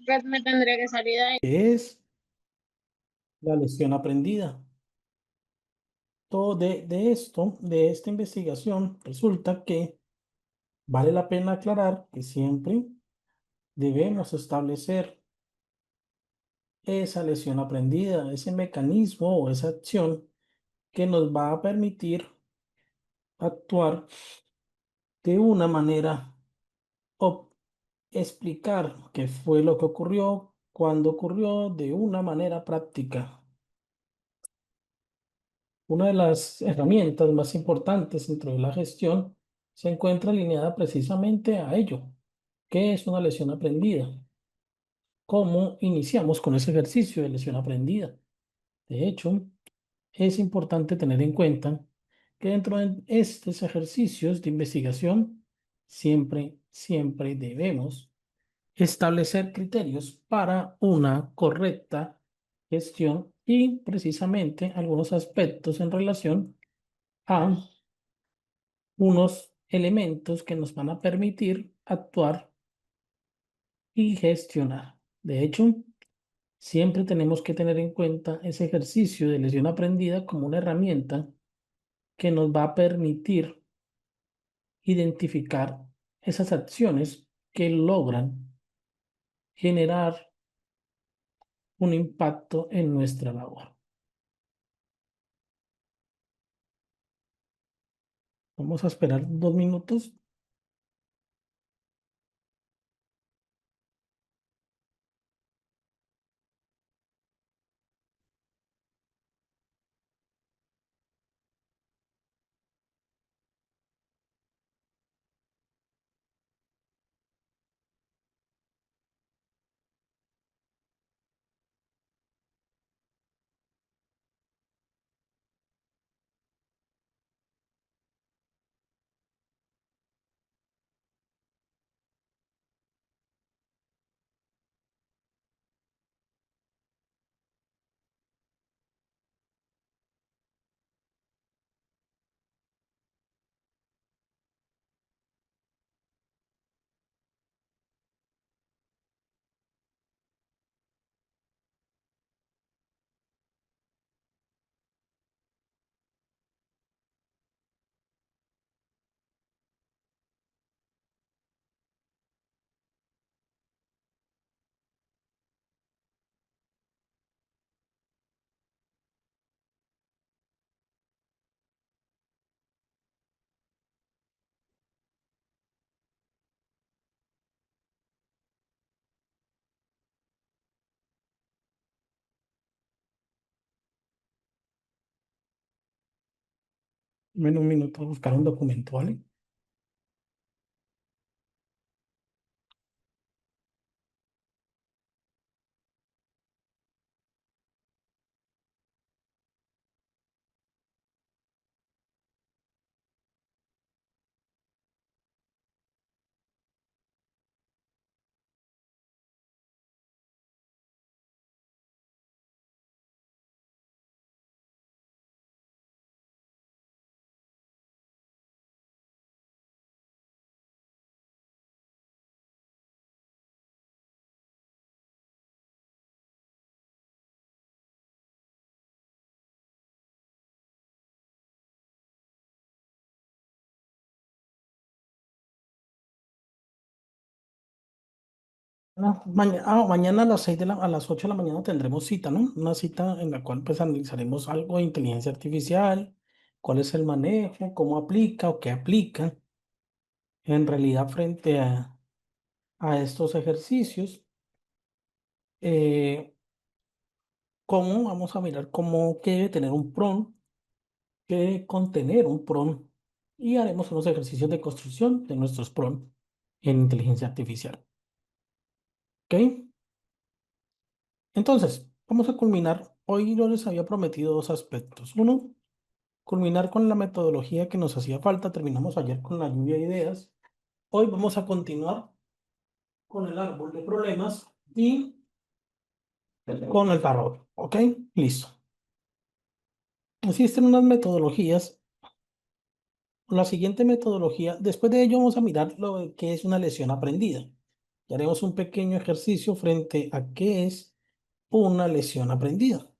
Pues me tendría que salir de ahí. ¿Qué es la lesión aprendida? Todo de esta investigación, resulta que vale la pena aclarar que siempre debemos establecer esa lesión aprendida, ese mecanismo o esa acción que nos va a permitir actuar de una manera o explicar qué fue lo que ocurrió, cuándo ocurrió, de una manera práctica. Una de las herramientas más importantes dentro de la gestión se encuentra alineada precisamente a ello. ¿Qué es una lesión aprendida? ¿Cómo iniciamos con ese ejercicio de lesión aprendida? De hecho, es importante tener en cuenta que dentro de estos ejercicios de investigación siempre debemos establecer criterios para una correcta gestión y precisamente algunos aspectos en relación a unos elementos que nos van a permitir actuar y gestionar. De hecho, siempre tenemos que tener en cuenta ese ejercicio de lesión aprendida como una herramienta que nos va a permitir identificar esas acciones que logran generar un impacto en nuestra labor. Vamos a esperar 2 minutos. Menos un minuto a buscar un documento, ¿vale? Mañana a las 8 de la mañana tendremos cita, ¿no? Una cita en la cual pues analizaremos algo de inteligencia artificial, cuál es el manejo, cómo aplica o qué aplica en realidad frente a estos ejercicios. Eh, Cómo vamos a mirar cómo que debe tener un prompt, qué debe contener un prompt y haremos unos ejercicios de construcción de nuestros prompts en inteligencia artificial. ¿Ok? Entonces, vamos a culminar. Hoy yo les había prometido dos aspectos. Uno, culminar con la metodología que nos hacía falta. Terminamos ayer con la lluvia de ideas. Hoy vamos a continuar con el árbol de problemas y con el tarot. ¿Ok? Listo. Existen unas metodologías. La siguiente metodología, después de ello vamos a mirar lo que es una lesión aprendida. Y haremos un pequeño ejercicio frente a qué es una lesión aprendida.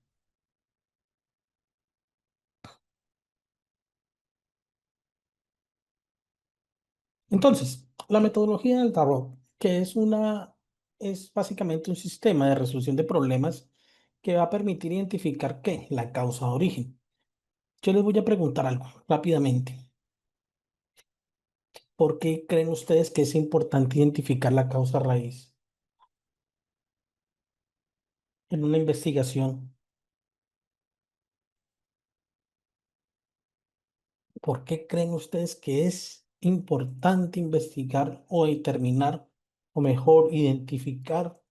Entonces, la metodología del tarot, que es básicamente un sistema de resolución de problemas que va a permitir identificar qué, la causa de origen. Yo les voy a preguntar algo rápidamente. ¿Por qué creen ustedes que es importante identificar la causa raíz en una investigación? ¿Por qué creen ustedes que es importante investigar o determinar, o mejor, identificar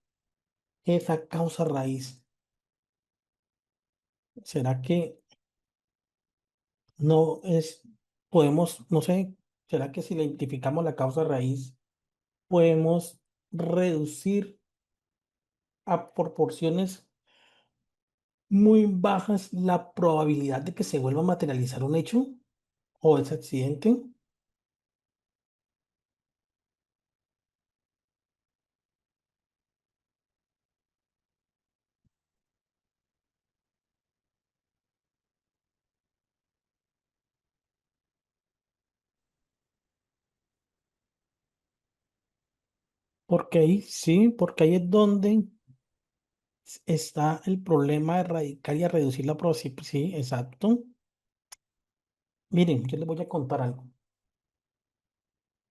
esa causa raíz? ¿Será que no es, podemos, no sé, será que si le identificamos la causa raíz, podemos reducir a proporciones muy bajas la probabilidad de que se vuelva a materializar un hecho o ese accidente? Porque ahí, sí, porque ahí es donde está el problema de erradicar y a reducir la probabilidad. Sí, exacto. Miren, yo les voy a contar algo.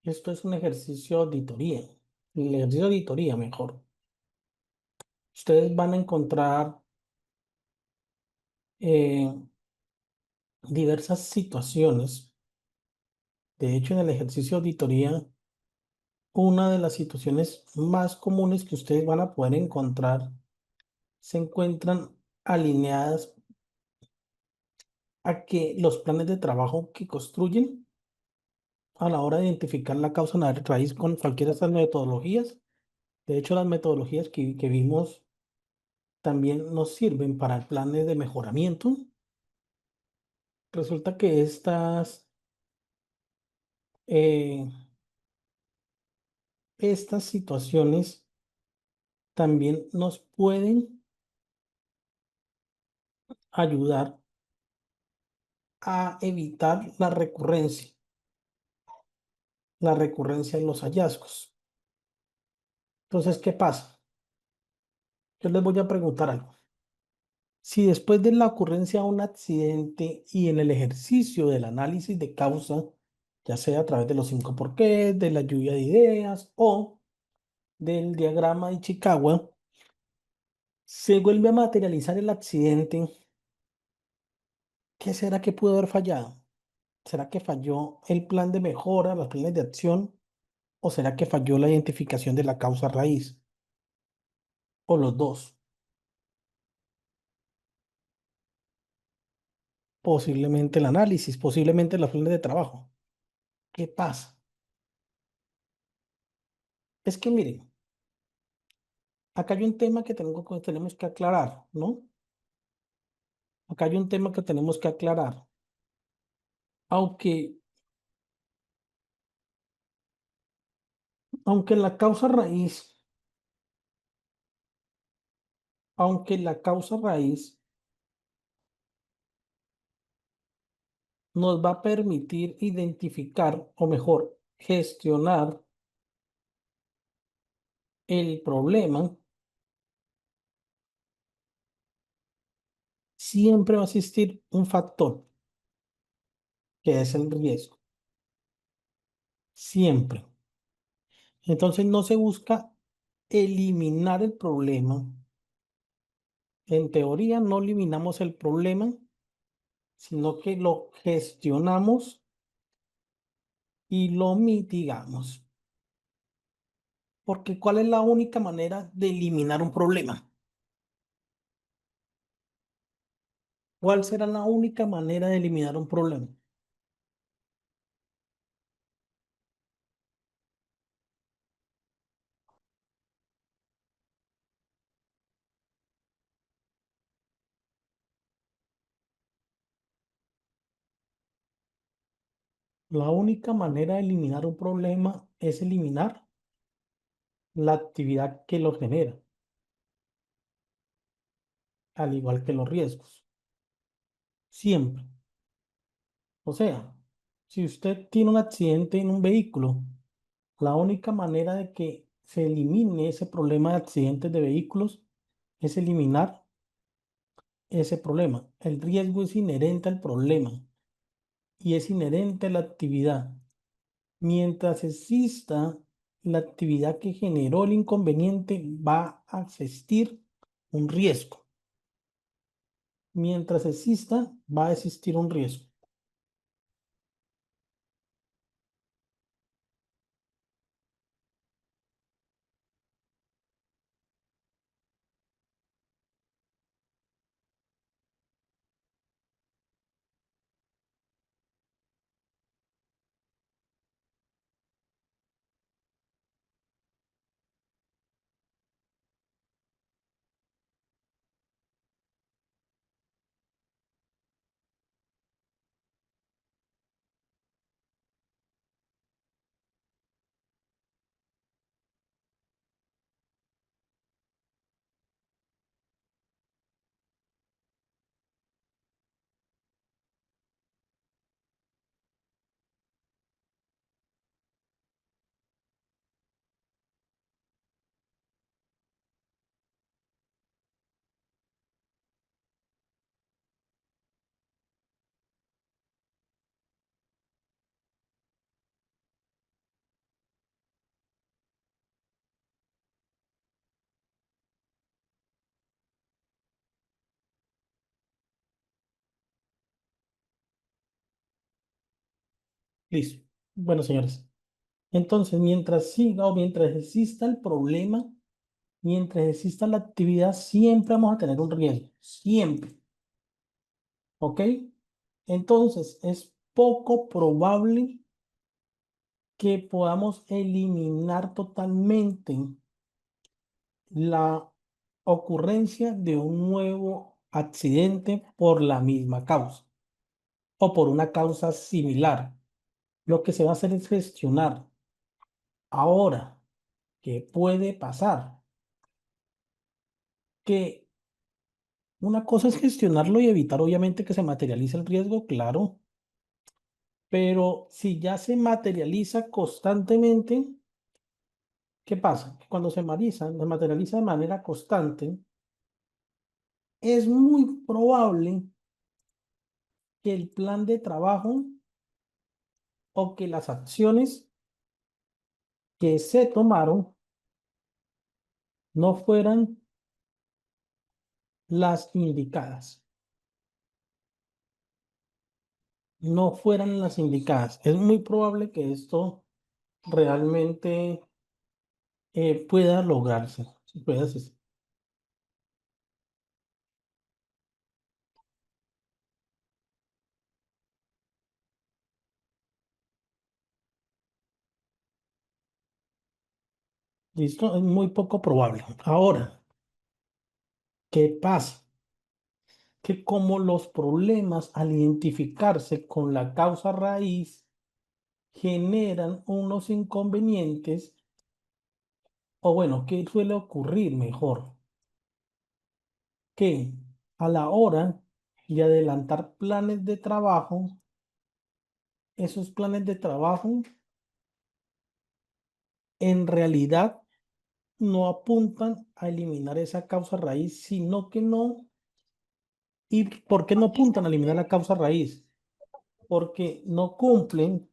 Esto es un ejercicio de auditoría. El ejercicio de auditoría, mejor. Ustedes van a encontrar eh, diversas situaciones. De hecho, en el ejercicio de auditoría, una de las situaciones más comunes que ustedes van a poder encontrar se encuentran alineadas a que los planes de trabajo que construyen a la hora de identificar la causa raíz con cualquiera de estas metodologías. De hecho, las metodologías que vimos también nos sirven para planes de mejoramiento. Resulta que eh, estas situaciones también nos pueden ayudar a evitar la recurrencia de los hallazgos. Entonces, ¿qué pasa? Yo les voy a preguntar algo. Si después de la ocurrencia de un accidente y en el ejercicio del análisis de causa, ya sea a través de los cinco porqués, de la lluvia de ideas o del diagrama de Chicago, se vuelve a materializar el accidente, ¿qué será que pudo haber fallado? ¿Será que falló el plan de mejora, los planes de acción? ¿O será que falló la identificación de la causa raíz? ¿O los dos? Posiblemente el análisis, posiblemente los planes de trabajo. ¿Qué pasa? Es que miren, acá hay un tema tenemos que aclarar, ¿no? Acá hay un tema que tenemos que aclarar. Aunque, aunque la causa raíz, aunque la causa raíz nos va a permitir identificar, o mejor, gestionar el problema, siempre va a existir un factor, que es el riesgo. Siempre. Entonces no se busca eliminar el problema. En teoría no eliminamos el problema, sino que lo gestionamos y lo mitigamos. Porque ¿cuál es la única manera de eliminar un problema? ¿Cuál será la única manera de eliminar un problema? La única manera de eliminar un problema es eliminar la actividad que lo genera, al igual que los riesgos. Siempre. O sea, si usted tiene un accidente en un vehículo, la única manera de que se elimine ese problema de accidentes de vehículos es eliminar ese problema. El riesgo es inherente al problema y es inherente a la actividad. Mientras exista la actividad que generó el inconveniente, va a existir un riesgo. Mientras exista, va a existir un riesgo. Listo. Bueno, señores. Entonces, mientras siga o mientras exista el problema, mientras exista la actividad, siempre vamos a tener un riesgo. Siempre. ¿Ok? Entonces, es poco probable que podamos eliminar totalmente la ocurrencia de un nuevo accidente por la misma causa o por una causa similar. Lo que se va a hacer es gestionar. Ahora, ¿qué puede pasar? Que una cosa es gestionarlo y evitar, obviamente, que se materialice el riesgo, claro, pero si ya se materializa constantemente, ¿qué pasa? Que cuando se materializa de manera constante, es muy probable que el plan de trabajo o que las acciones que se tomaron no fueran las indicadas, no fueran las indicadas. Es muy probable que esto realmente pueda lograrse, pueda ser. Listo, es muy poco probable. Ahora, ¿qué pasa? Que como los problemas al identificarse con la causa raíz generan unos inconvenientes, o bueno, ¿qué suele ocurrir mejor? Que a la hora de adelantar planes de trabajo, esos planes de trabajo en realidad no apuntan a eliminar esa causa raíz, sino que no. ¿Y por qué no apuntan a eliminar la causa raíz? Porque no cumplen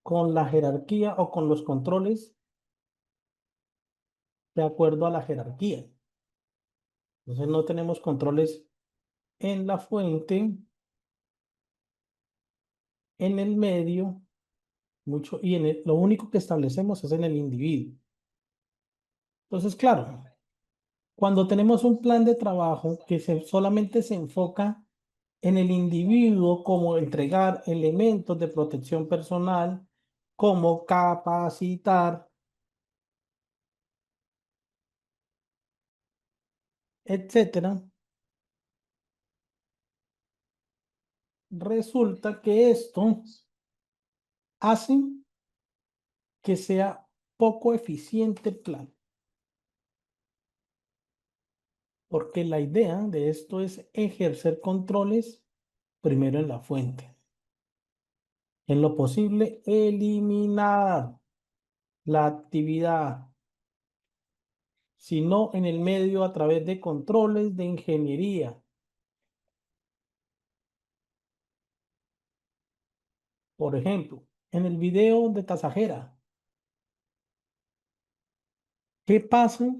con la jerarquía o con los controles de acuerdo a la jerarquía. Entonces no tenemos controles en la fuente, en el medio, mucho, y lo único que establecemos es en el individuo. Entonces, claro, cuando tenemos un plan de trabajo que solamente se enfoca en el individuo, como entregar elementos de protección personal, como capacitar, etcétera, resulta que esto hace que sea poco eficiente el plan, porque la idea de esto es ejercer controles primero en la fuente. En lo posible, eliminar la actividad, sino en el medio a través de controles de ingeniería. Por ejemplo, en el video de tasajera, ¿qué pasa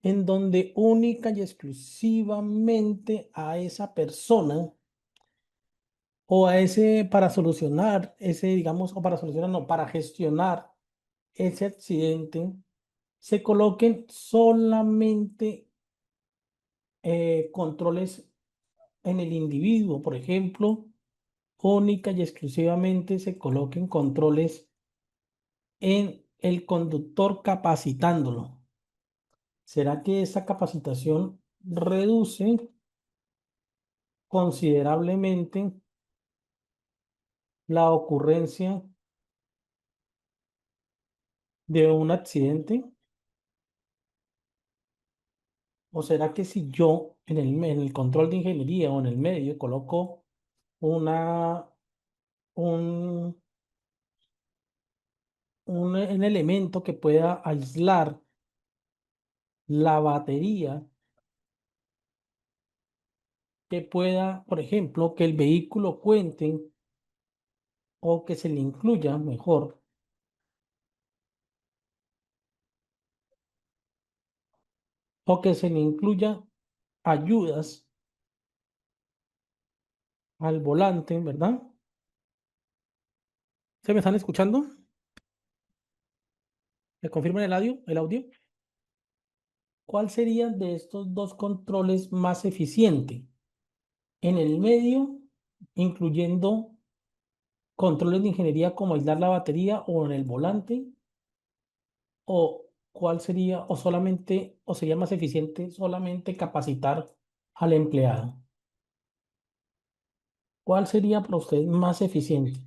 en donde única y exclusivamente a esa persona o a ese, para solucionar ese, digamos, o para solucionar, no, para gestionar ese accidente, se coloquen solamente controles en el individuo? Por ejemplo, única y exclusivamente se coloquen controles en el conductor capacitándolo. ¿Será que esa capacitación reduce considerablemente la ocurrencia de un accidente? ¿O será que si yo en el control de ingeniería o en el medio coloco una, un, un elemento que pueda aislar la batería, que pueda, por ejemplo, que el vehículo cuente o que se le incluya mejor, o que se le incluya ayudas al volante, ¿verdad? ¿Se me están escuchando? ¿Me confirman el audio? ¿El audio? ¿Cuál sería de estos dos controles más eficiente? En el medio, incluyendo controles de ingeniería como aislar la batería o en el volante, o cuál sería, o solamente, o sería más eficiente solamente capacitar al empleado. ¿Cuál sería para usted más eficiente?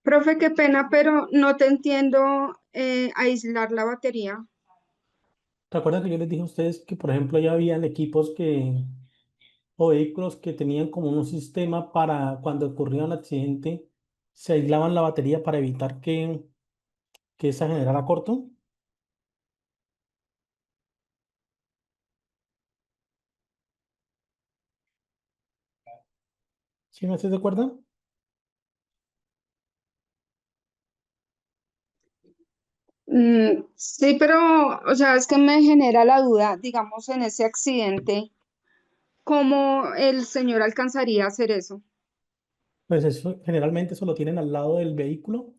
Profe, qué pena, pero no te entiendo aislar la batería. ¿Te acuerdas que yo les dije a ustedes que, por ejemplo, ya habían equipos que, o vehículos que tenían como un sistema para cuando ocurría un accidente, se aislaban la batería para evitar que esa generara corto? ¿Sí me haces de acuerdo? Sí, pero, o sea, es que me genera la duda, digamos, en ese accidente, ¿cómo el señor alcanzaría a hacer eso? Pues eso, generalmente eso lo tienen al lado del vehículo.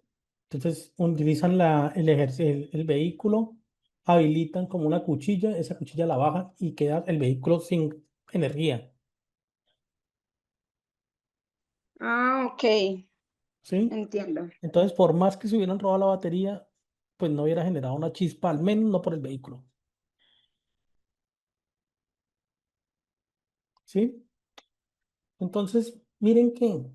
Entonces utilizan el vehículo, habilitan como una cuchilla, esa cuchilla la bajan y queda el vehículo sin energía. Ah, ok, ¿Sí? entiendo. Entonces, por más que se hubieran robado la batería, pues no hubiera generado una chispa, al menos no por el vehículo. ¿Sí? Entonces, miren que,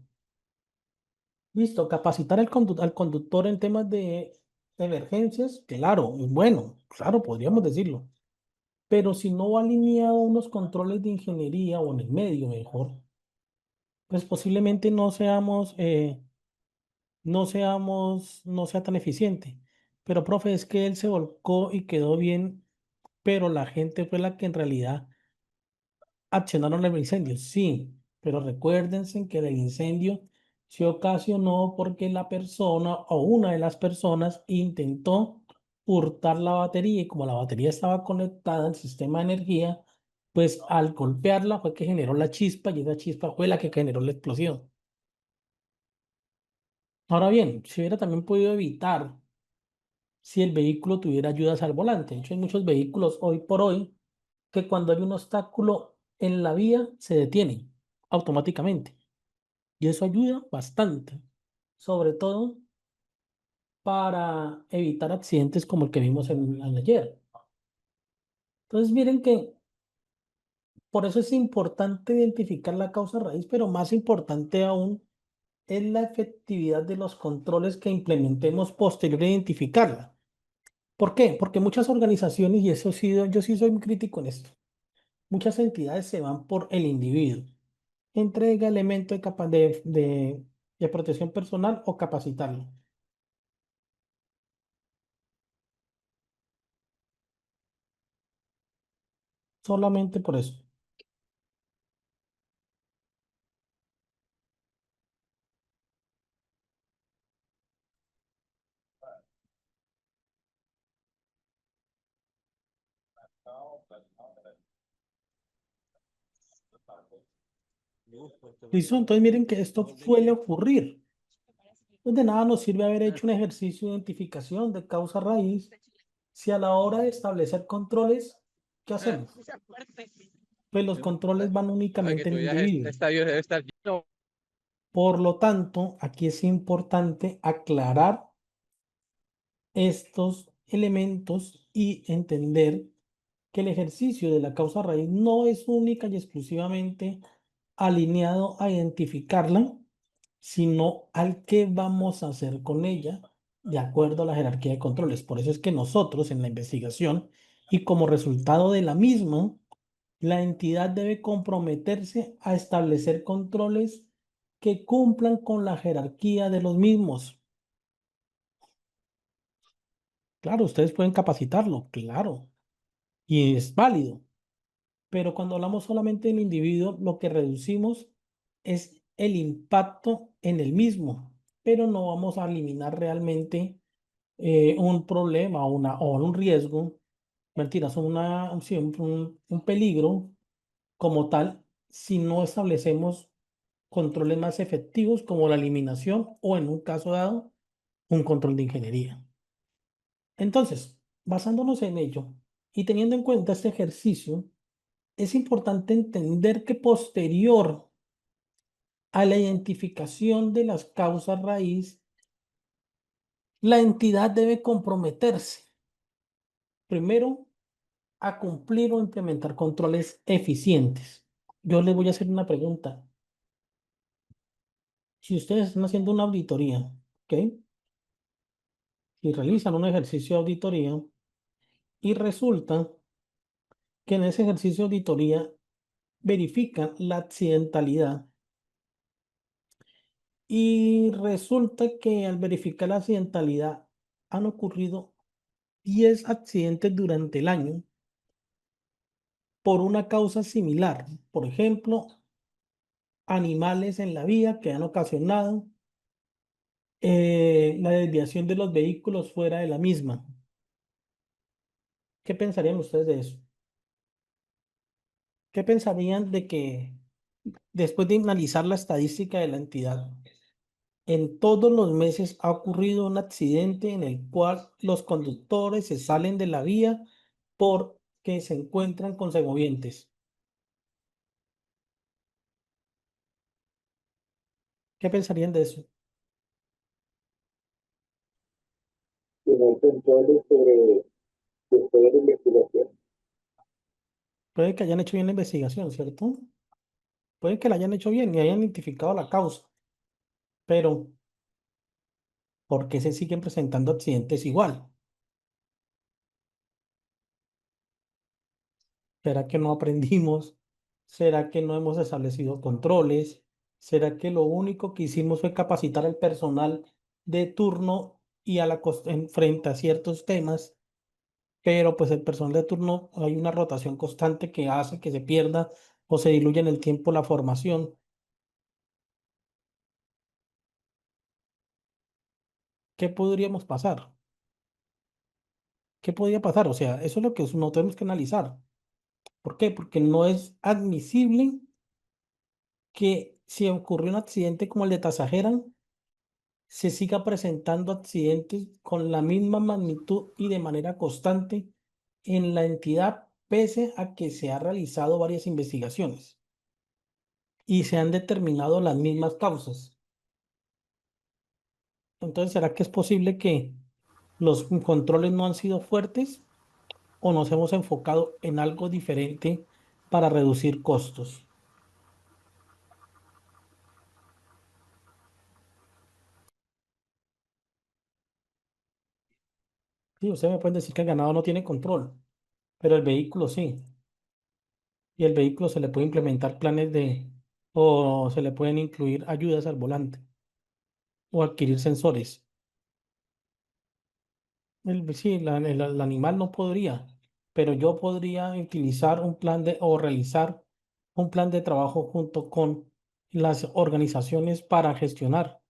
listo, capacitar al conductor en temas de emergencias, claro, es bueno, claro, podríamos decirlo. Pero si no va alineado a unos controles de ingeniería o en el medio mejor, pues posiblemente no sea tan eficiente. Pero, profe, es que él se volcó y quedó bien, pero la gente fue la que en realidad accionaron el incendio. Sí, pero recuérdense que el incendio se ocasionó porque la persona o una de las personas intentó hurtar la batería y como la batería estaba conectada al sistema de energía, pues al golpearla fue que generó la chispa y esa chispa fue la que generó la explosión. Ahora bien, se hubiera también podido evitar si el vehículo tuviera ayudas al volante. De hecho, hay muchos vehículos hoy por hoy que cuando hay un obstáculo en la vía se detienen automáticamente. Y eso ayuda bastante, sobre todo para evitar accidentes como el que vimos en ayer. Entonces, miren que Por eso es importante identificar la causa raíz, pero más importante aún es la efectividad de los controles que implementemos posterior a identificarla. ¿Por qué? Porque muchas organizaciones, y eso sí, yo sí soy muy crítico en esto, muchas entidades se van por el individuo. Entrega elementos de protección personal o capacitarlo. Solamente por eso. ¿Listo? Entonces miren que esto suele ocurrir. Pues de nada nos sirve haber hecho un ejercicio de identificación de causa raíz si a la hora de establecer controles, ¿qué hacemos? Pues los controles van únicamente en el individuo. Estadio debe estar lleno. Por lo tanto, aquí es importante aclarar estos elementos y entender que el ejercicio de la causa raíz no es única y exclusivamente alineado a identificarla, sino al qué vamos a hacer con ella de acuerdo a la jerarquía de controles. Por eso es que nosotros en la investigación y como resultado de la misma, la entidad debe comprometerse a establecer controles que cumplan con la jerarquía de los mismos. Claro, ustedes pueden capacitarlo, claro, y es válido, pero cuando hablamos solamente del individuo, lo que reducimos es el impacto en el mismo, pero no vamos a eliminar realmente un problema o un riesgo, mentiras, sí, un peligro como tal, si no establecemos controles más efectivos como la eliminación o en un caso dado, un control de ingeniería. Entonces, basándonos en ello y teniendo en cuenta este ejercicio, es importante entender que posterior a la identificación de las causas raíz, la entidad debe comprometerse primero a cumplir o implementar controles eficientes. Yo les voy a hacer una pregunta. Si ustedes están haciendo una auditoría, ¿ok? Y realizan un ejercicio de auditoría y resulta que en ese ejercicio de auditoría verifican la accidentalidad y resulta que al verificar la accidentalidad han ocurrido 10 accidentes durante el año por una causa similar. Por ejemplo, animales en la vía que han ocasionado la desviación de los vehículos fuera de la misma. ¿Qué pensarían ustedes de eso? ¿Qué pensarían de que después de analizar la estadística de la entidad, en todos los meses ha ocurrido un accidente en el cual los conductores se salen de la vía porque se encuentran con semovientes? ¿Qué pensarían de eso? Tener controles sobre después de la investigación. Puede que hayan hecho bien la investigación, ¿cierto? Puede que la hayan hecho bien y hayan identificado la causa, pero ¿por qué se siguen presentando accidentes igual? ¿Será que no aprendimos? ¿Será que no hemos establecido controles? ¿Será que lo único que hicimos fue capacitar al personal de turno y frente a ciertos temas? Pero pues el personal de turno hay una rotación constante que hace que se pierda o se diluya en el tiempo la formación. ¿Qué podríamos pasar? ¿Qué podría pasar? O sea, eso es lo que no tenemos que analizar. ¿Por qué? Porque no es admisible que si ocurrió un accidente como el de Tasajera, se siga presentando accidentes con la misma magnitud y de manera constante en la entidad, pese a que se han realizado varias investigaciones y se han determinado las mismas causas. Entonces, ¿será que es posible que los controles no han sido fuertes o nos hemos enfocado en algo diferente para reducir costos. Sí, usted me puede decir que el ganado no tiene control, pero el vehículo sí. Y el vehículo se le puede implementar o se le pueden incluir ayudas al volante o adquirir sensores. Sí, el animal no podría, pero yo podría utilizar un plan o realizar un plan de trabajo junto con las organizaciones para gestionar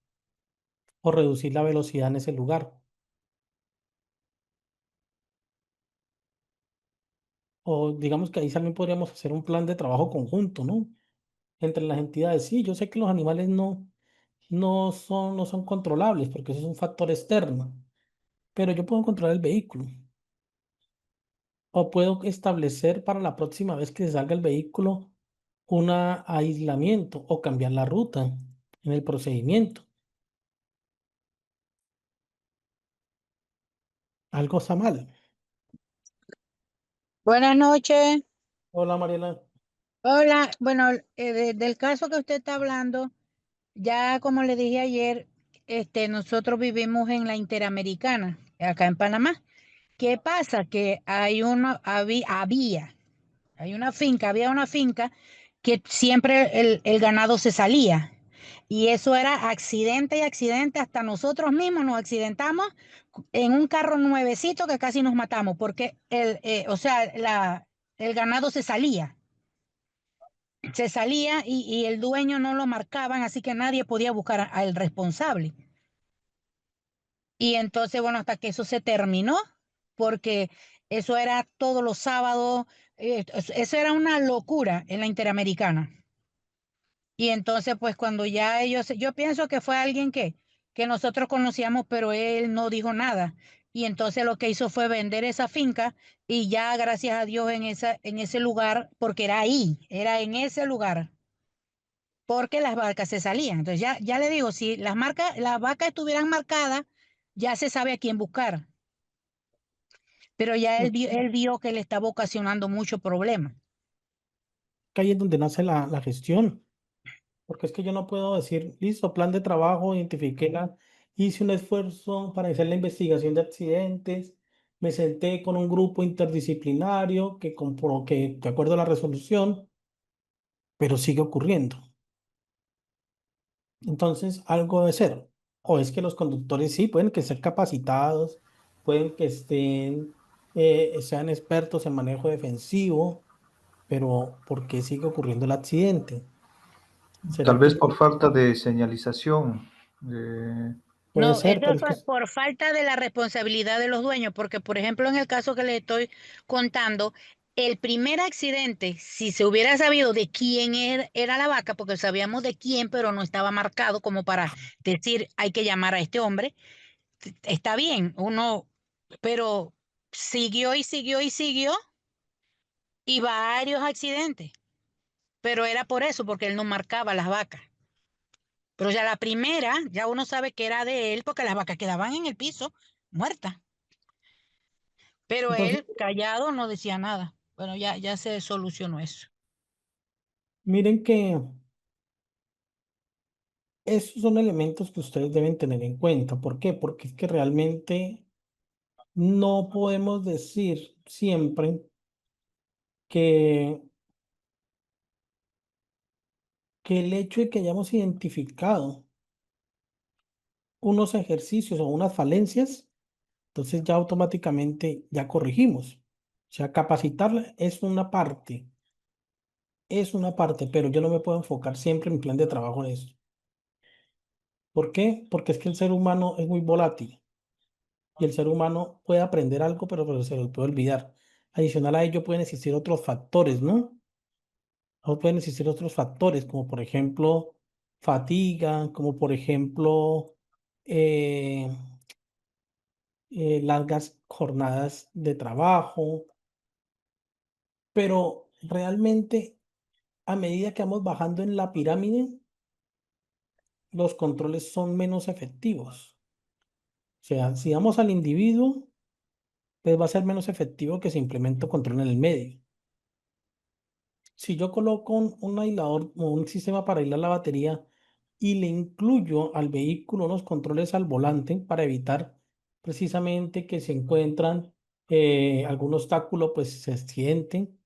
o reducir la velocidad en ese lugar. O digamos que ahí también podríamos hacer un plan de trabajo conjunto, ¿no? Entre las entidades. Sí, yo sé que los animales no son controlables porque eso es un factor externo, pero yo puedo controlar el vehículo. O puedo establecer para la próxima vez que se salga el vehículo un aislamiento o cambiar la ruta en el procedimiento. Algo está mal. Buenas noches. Hola, Mariela. Hola. Bueno, del caso que usted está hablando, ya como le dije ayer, nosotros vivimos en la Interamericana, acá en Panamá. ¿Qué pasa? Que había una finca que siempre el ganado se salía. Y eso era accidente y accidente, hasta nosotros mismos nos accidentamos en un carro nuevecito que casi nos matamos, porque o sea, el ganado se salía y el dueño no lo marcaban, así que nadie podía buscar al responsable. Y entonces, bueno, hasta que eso se terminó, porque eso era todos los sábados, eso era una locura en la Interamericana. Y entonces, pues cuando ya yo pienso que fue alguien que nosotros conocíamos, pero él no dijo nada. Y entonces lo que hizo fue vender esa finca y ya, gracias a Dios, en ese lugar, porque era en ese lugar porque las vacas se salían. Entonces ya le digo, si las vacas estuvieran marcadas, ya se sabe a quién buscar. Pero ya él vio que le estaba ocasionando mucho problema. Que ahí es donde nace la gestión. Porque es que yo no puedo decir, listo, plan de trabajo, hice un esfuerzo para hacer la investigación de accidentes, me senté con un grupo interdisciplinario que comprobó que, de acuerdo a la resolución, pero sigue ocurriendo. Entonces, algo debe ser. O es que los conductores sí pueden que ser capacitados, pueden que sean expertos en manejo defensivo, pero ¿por qué sigue ocurriendo el accidente? Tal ¿Será que vez por falta de señalización. eh, puede No, ser? eso Pero es que fue por falta de la responsabilidad de los dueños, porque por ejemplo en el caso que le estoy contando, el primer accidente, si se hubiera sabido de quién era la vaca, porque sabíamos de quién, pero no estaba marcado como para decir hay que llamar a este hombre, está bien, pero siguió y siguió y siguió y varios accidentes, pero era por eso, porque él no marcaba las vacas. Pero ya la primera, ya uno sabe que era de él porque las vacas quedaban en el piso, muertas. Pero entonces, él, callado, no decía nada. Bueno, ya se solucionó eso. miren que esos son elementos que ustedes deben tener en cuenta. ¿Por qué? Porque es que realmente no podemos decir siempre que, que el hecho de que hayamos identificado unos ejercicios o unas falencias, entonces ya automáticamente ya corregimos. O sea, capacitar es una parte, pero yo no me puedo enfocar siempre en mi plan de trabajo en eso. ¿Por qué? Porque es que el ser humano es muy volátil. Y el ser humano puede aprender algo, pero se lo puede olvidar. Adicional a ello pueden existir otros factores, ¿no? O pueden existir otros factores, como por ejemplo fatiga, como por ejemplo eh, largas jornadas de trabajo, pero realmente a medida que vamos bajando en la pirámide, los controles son menos efectivos. O sea, si vamos al individuo, pues va a ser menos efectivo que si implemento control en el medio. si yo coloco un aislador o un sistema para aislar la batería y le incluyo al vehículo unos controles al volante para evitar precisamente que se encuentran algún obstáculo, pues se sienten,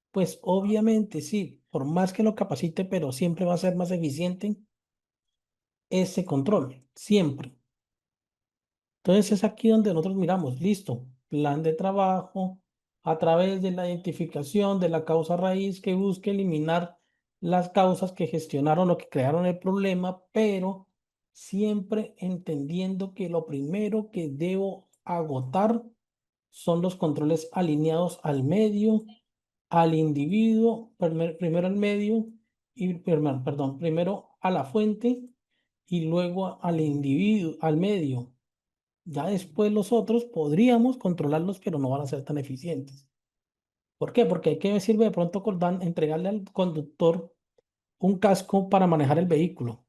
pues obviamente sí, por más que lo capacite, pero siempre va a ser más eficiente ese control, siempre. Entonces es aquí donde nosotros miramos, listo, plan de trabajo a través de la identificación de la causa raíz que busque eliminar las causas que gestionaron o que crearon el problema, pero siempre entendiendo que lo primero que debo agotar son los controles alineados al medio, al individuo, primero al medio y, perdón, primero a la fuente y luego al individuo, al medio. Ya después los otros podríamos controlarlos, pero no van a ser tan eficientes. ¿Por qué? Porque hay que sirve de pronto entregarle al conductor un casco para manejar el vehículo.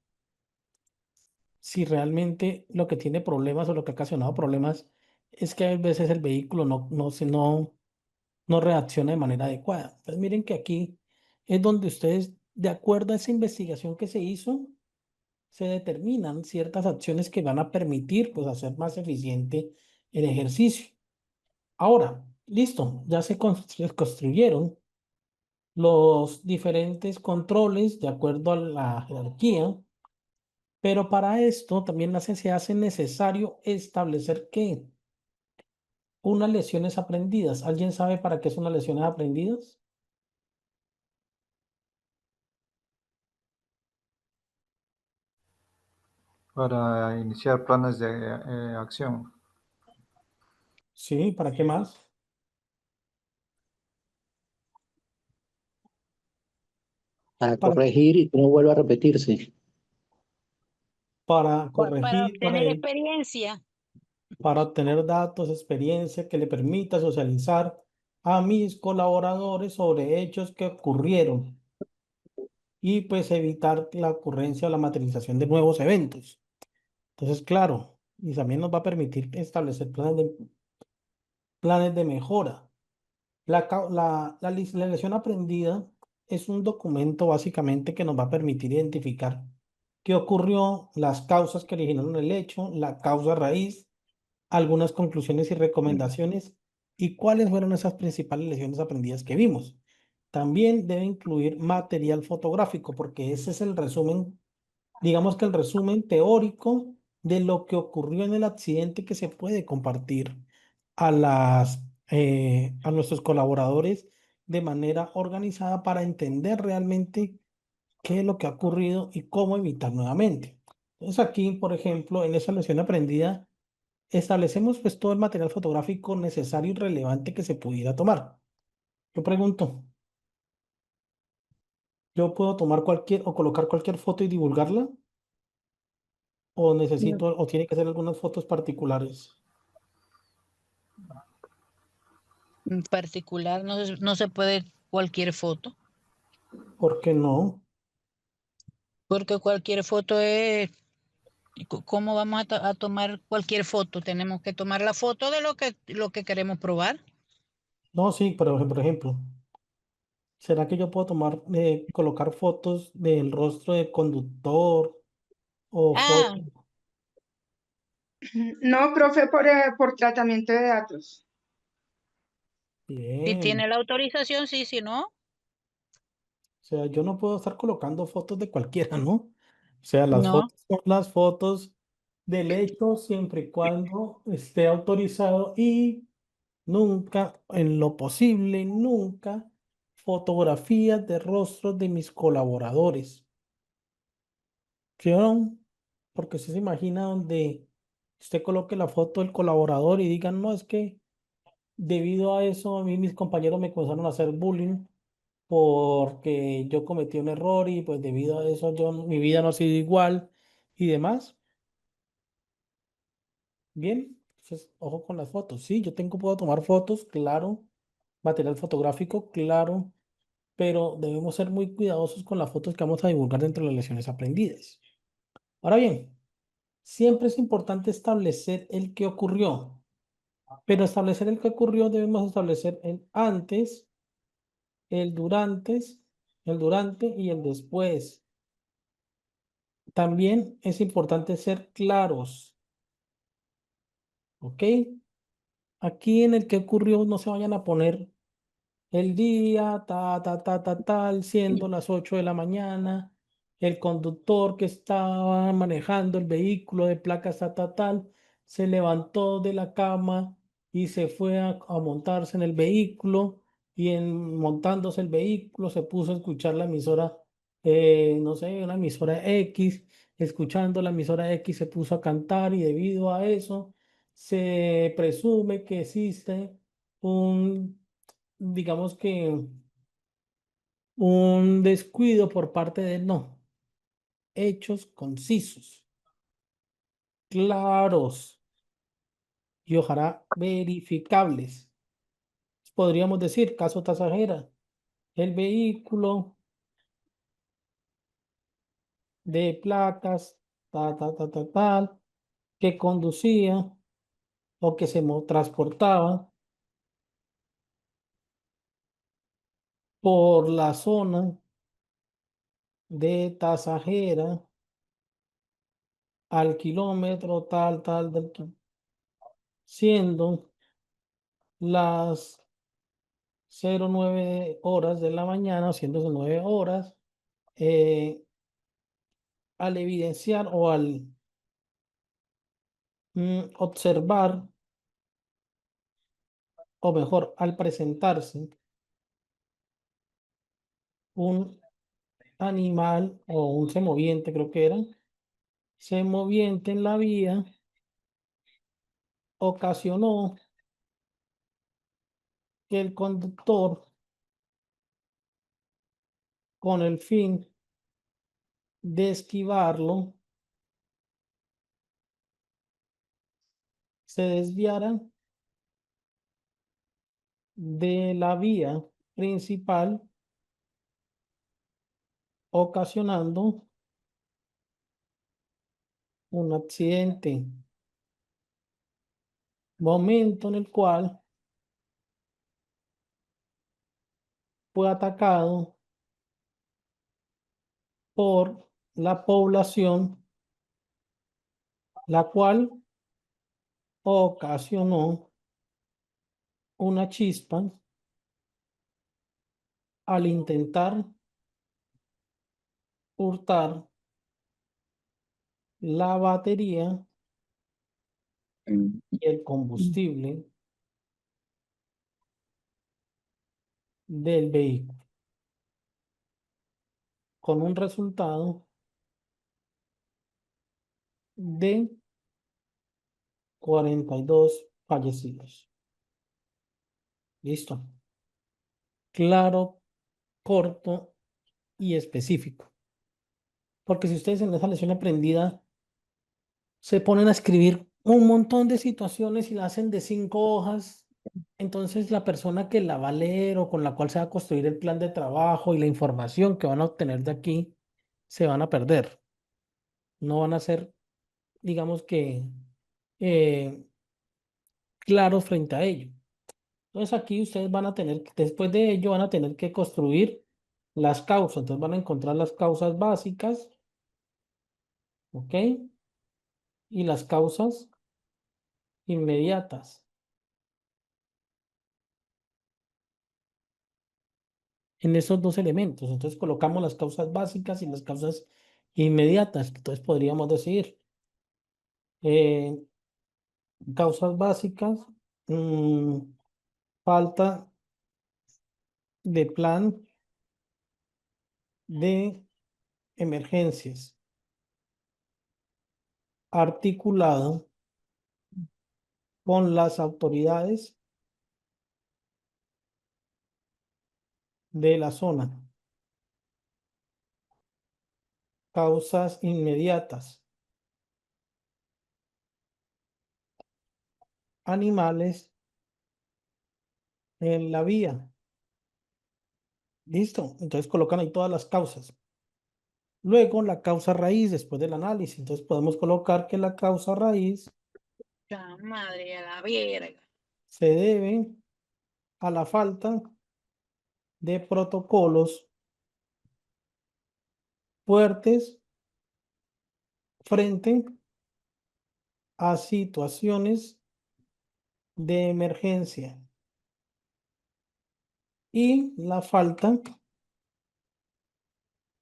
Si realmente lo que tiene problemas o lo que ha ocasionado problemas es que a veces el vehículo no reacciona de manera adecuada. Entonces miren que aquí es donde ustedes, de acuerdo a esa investigación que se hizo, se determinan ciertas acciones que van a permitir pues, hacer más eficiente el ejercicio. Ahora, listo, ya se construyeron los diferentes controles de acuerdo a la jerarquía, pero para esto también se hace necesario establecer que unas lesiones aprendidas. ¿Alguien sabe para qué son las lesiones aprendidas? Para iniciar planes de acción. Sí, ¿para qué más? Para Para, corregir y que no vuelva a repetirse. para Para corregir, obtener experiencia. para obtener datos, experiencia que le permita socializar a mis colaboradores sobre hechos que ocurrieron y pues evitar la ocurrencia o la materialización de nuevos eventos. Entonces, claro, y también nos va a permitir establecer planes de mejora. La lección aprendida es un documento básicamente que nos va a permitir identificar qué ocurrió, las causas que originaron el hecho, la causa raíz, algunas conclusiones y recomendaciones y cuáles fueron esas principales lecciones aprendidas que vimos. También debe incluir material fotográfico porque ese es el resumen, digamos que el resumen teórico de lo que ocurrió en el accidente que se puede compartir a nuestros colaboradores de manera organizada para entender realmente qué es lo que ha ocurrido y cómo evitar nuevamente. Entonces aquí, por ejemplo, en esa lección aprendida, establecemos pues todo el material fotográfico necesario y relevante que se pudiera tomar. Yo pregunto, ¿yo puedo tomar cualquier o colocar cualquier foto y divulgarla? ¿O necesito o tiene que ser algunas fotos particulares? En particular, no se puede cualquier foto, ¿Por qué no? porque cualquier foto es, ¿cómo vamos a tomar cualquier foto? Tenemos que tomar la foto de lo que queremos probar. No, sí, pero por ejemplo, ¿será que yo puedo colocar fotos del rostro del conductor o Ah, fotos? No, profe, por tratamiento de datos. si Bien. tiene la autorización, sí, si no, O sea, yo no puedo estar colocando fotos de cualquiera, ¿no? O sea, las no. fotos son las fotos del hecho siempre y cuando esté autorizado y nunca, en lo posible, nunca fotografías de rostros de mis colaboradores. ¿Sí o no? Porque usted se imagina donde usted coloque la foto del colaborador y digan, no, es que debido a eso a mí mis compañeros me comenzaron a hacer bullying porque yo cometí un error y pues debido a eso mi vida no ha sido igual y demás. Bien, entonces ojo con las fotos. Sí, puedo tomar fotos, claro, material fotográfico, claro, pero debemos ser muy cuidadosos con las fotos que vamos a divulgar dentro de las lecciones aprendidas. Ahora bien, siempre es importante establecer el que ocurrió, pero establecer el que ocurrió debemos establecer el antes, el durante el durante y el después. También es importante ser claros, ¿ok? Aquí en el que ocurrió no se vayan a poner el día, tal, siendo las 8 de la mañana, el conductor que estaba manejando el vehículo de placas tal, se levantó de la cama y se fue a montarse en el vehículo y en montándose el vehículo se puso a escuchar la emisora, no sé, una emisora X, escuchando la emisora X se puso a cantar y debido a eso se presume que existe un, digamos que un descuido por parte de él, no. Hechos concisos, claros y ojalá verificables. Podríamos decir, caso Tasajera, el vehículo de placas, tal, que conducía o que se transportaba por la zona de Tasajera al kilómetro siendo las 09 horas de la mañana, siendo 9 horas, al evidenciar o al observar, o mejor, al presentarse un animal o un semoviente, creo que era, semoviente en la vía, ocasionó que el conductor, con el fin de esquivarlo, se desviara de la vía principal, ocasionando un accidente, momento en el cual fue atacado por la población, la cual ocasionó una chispa al intentar hurtar la batería y el combustible del vehículo, con un resultado de 42 fallecidos. Listo. Claro, corto y específico. Porque si ustedes en esa lección aprendida se ponen a escribir un montón de situaciones y la hacen de 5 hojas, entonces la persona que la va a leer o con la cual se va a construir el plan de trabajo y la información que van a obtener de aquí se van a perder. No van a ser, digamos que, eh, claros frente a ello. Entonces aquí ustedes van a tener, después de ello, van a tener que construir las causas. Entonces van a encontrar las causas básicas, ¿ok? Y las causas inmediatas. En esos dos elementos. Entonces colocamos las causas básicas y las causas inmediatas. Entonces podríamos decir eh, causas básicas, mm, falta de plan de emergencias articulado con las autoridades de la zona. Causas inmediatas. Animales en la vía. Listo. Entonces colocan ahí todas las causas. Luego la causa raíz después del análisis. Entonces podemos colocar que la causa raíz La madre a la verga. se debe a la falta de protocolos fuertes frente a situaciones de emergencia y la falta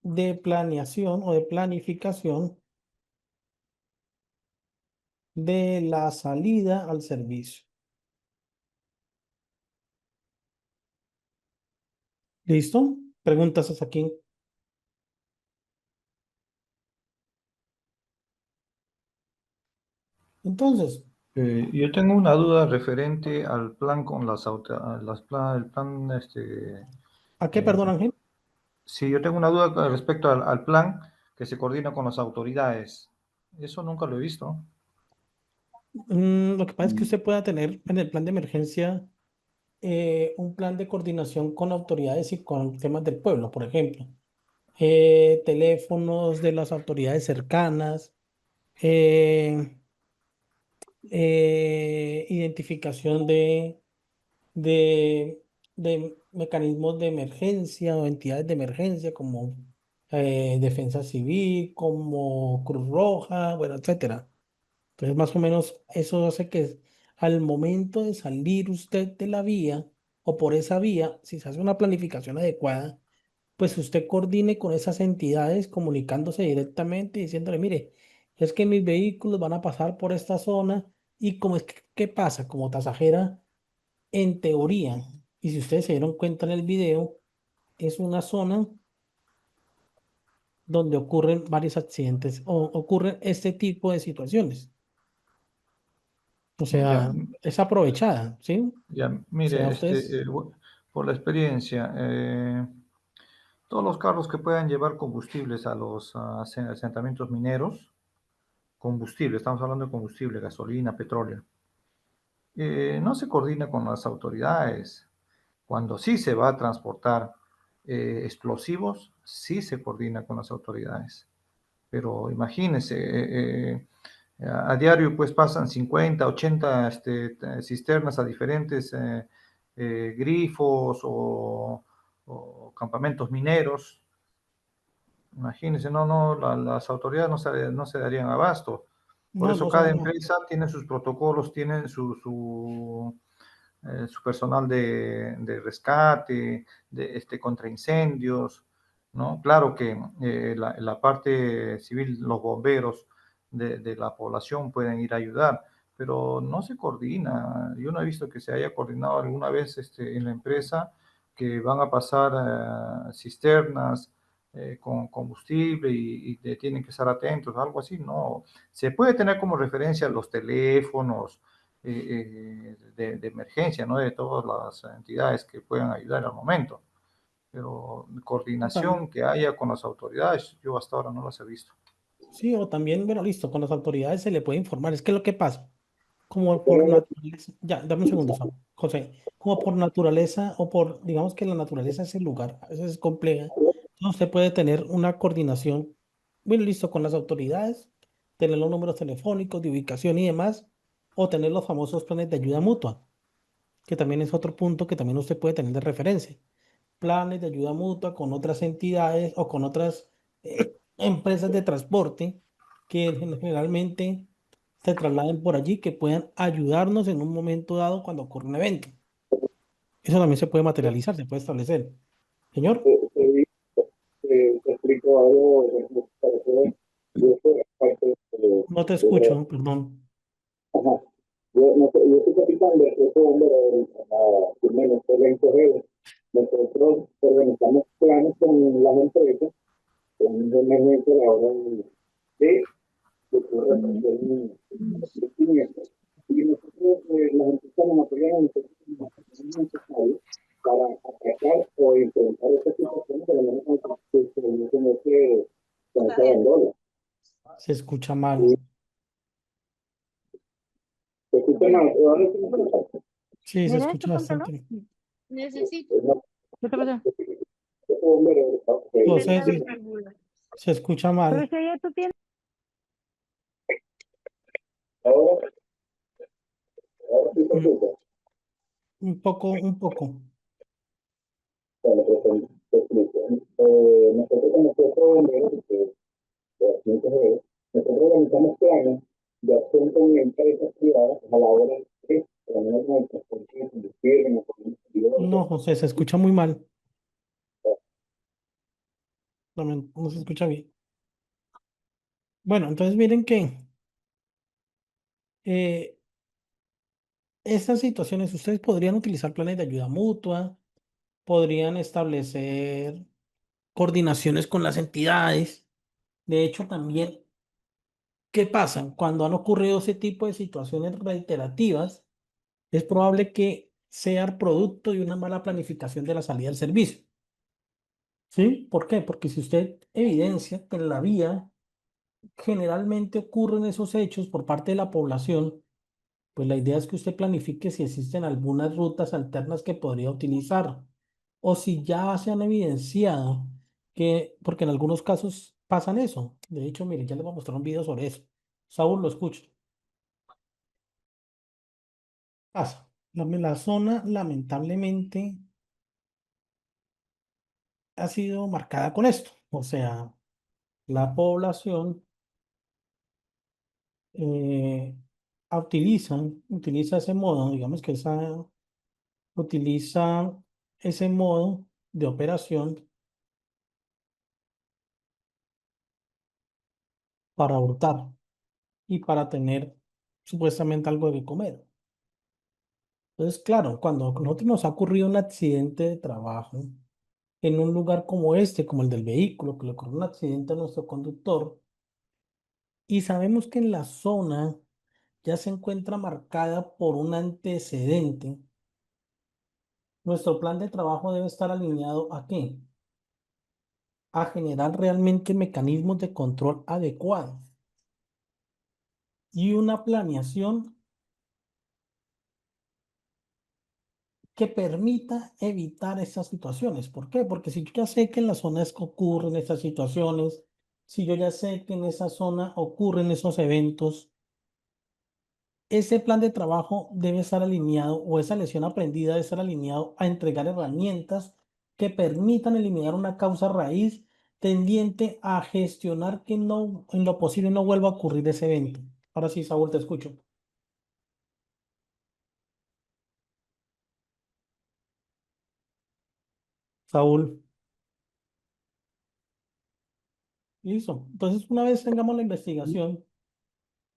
de planeación o de planificación de la salida al servicio. ¿Listo? Preguntas hasta aquí. Entonces, Yo tengo una duda referente al plan con el plan, ¿a qué, perdón, Ángel? sí, yo tengo una duda con respecto al plan que se coordina con las autoridades. Eso nunca lo he visto. Lo que pasa es que usted pueda tener en el plan de emergencia un plan de coordinación con autoridades y con temas del pueblo, por ejemplo. Teléfonos de las autoridades cercanas, eh, identificación de, de mecanismos de emergencia o entidades de emergencia como Defensa Civil, como Cruz Roja, bueno, etcétera. Entonces, más o menos, eso hace que al momento de salir usted de la vía o por esa vía, si se hace una planificación adecuada, pues usted coordine con esas entidades comunicándose directamente y diciéndole, mire, es que mis vehículos van a pasar por esta zona y como es que, ¿qué pasa? Como tasajera, en teoría, y si ustedes se dieron cuenta en el video, es una zona donde ocurren varios accidentes o ocurren este tipo de situaciones. O Ya, sea, es aprovechada, ¿sí? ya, O sea, mire, ustedes, por la experiencia, todos los carros que puedan llevar combustibles a los asentamientos mineros, combustible, estamos hablando de combustible, gasolina, petróleo, no se coordina con las autoridades. Cuando sí se va a transportar explosivos, sí se coordina con las autoridades. Pero imagínense, a diario pues pasan 50, 80 cisternas a diferentes grifos o campamentos mineros. Imagínense, las autoridades no se darían abasto. Por no, eso no cada son, empresa tiene sus protocolos, tiene su personal de rescate, contra incendios, ¿no? Claro que la parte civil, los bomberos de la población pueden ir a ayudar, pero no se coordina. Yo no he visto que se haya coordinado alguna vez en la empresa que van a pasar cisternas con combustible y tienen que estar atentos, algo así, no. Se puede tener como referencia los teléfonos, de emergencia, ¿no? De todas las entidades que puedan ayudar al momento. Pero también, coordinación que haya con las autoridades, yo hasta ahora no las he visto. sí, o también, bueno, listo, con las autoridades se le puede informar. Es que lo que pasa, como por naturaleza, ya, dame un segundo, José, como por naturaleza o por, digamos que la naturaleza es el lugar, a veces es compleja, entonces usted puede tener una coordinación, bueno, listo, con las autoridades, tener los números telefónicos de ubicación y demás, o tener los famosos planes de ayuda mutua, que también es otro punto que también usted puede tener de referencia. Planes de ayuda mutua con otras entidades o con otras empresas de transporte que generalmente se trasladen por allí, que puedan ayudarnos en un momento dado cuando ocurre un evento. Eso también se puede materializar, se puede establecer. Señor, Te explico algo parecido. Yo soy parte no te de- escucho, perdón. ajá. Yo, no, yo soy capitán de este hombre primero de la NCG. Nosotros organizamos planes con las empresas, con un evento a la hora de que ocurra un siniestro. Y nosotros, las empresas nos apoyan en todo lo necesario para atacar o enfrentar estas situaciones de la manera que se produce con ese abandono. Se escucha mal. ¿Se escucha mal? ¿Ahora sí me escucha? Sí, se Mira escucha esto, póntalo. bastante. Necesito. No, ¿Qué te pasó? este hombre, José, se escucha Pero mal. si ya tú tienes. ahora, ahora sí se Mm, escucha. Un poco, un poco. Bueno, pues te explico. Nosotros como cuerpo de bomberos, nosotros organizamos planes de acción con empresas privadas a la hora de planear nuestras políticas de combustible, No, José, se escucha muy mal. No se escucha bien. Bueno, entonces miren que eh, estas situaciones, ustedes podrían utilizar planes de ayuda mutua, podrían establecer coordinaciones con las entidades. De hecho, también, ¿qué pasa? Cuando han ocurrido ese tipo de situaciones reiterativas, es probable que sea producto de una mala planificación de la salida del servicio. ¿Sí? ¿Por qué? Porque si usted evidencia que en la vía generalmente ocurren esos hechos por parte de la población, pues la idea es que usted planifique si existen algunas rutas alternas que podría utilizar o si ya se han evidenciado que, porque en algunos casos pasan eso. De hecho, miren, ya les voy a mostrar un video sobre eso. Saúl, lo escucho. Pasa. La zona lamentablemente ha sido marcada con esto. O sea, la población eh, utiliza ese modo, digamos que utiliza ese modo de operación para hurtar y para tener supuestamente algo de comer. Entonces, claro, cuando a nosotros nos ha ocurrido un accidente de trabajo en un lugar como este, como el del vehículo, que le ocurrió un accidente a nuestro conductor, y sabemos que en la zona ya se encuentra marcada por un antecedente, nuestro plan de trabajo debe estar alineado ¿a qué? A generar realmente mecanismos de control adecuados y una planeación que permita evitar estas situaciones. ¿Por qué? Porque si yo ya sé que en la zona es que ocurren estas situaciones, si yo ya sé que en esa zona ocurren esos eventos, ese plan de trabajo debe estar alineado o esa lección aprendida debe estar alineado a entregar herramientas que permitan eliminar una causa raíz tendiente a gestionar que no, en lo posible no vuelva a ocurrir ese evento. Ahora sí, Saúl, te escucho. Saúl, listo. Entonces, una vez tengamos la investigación,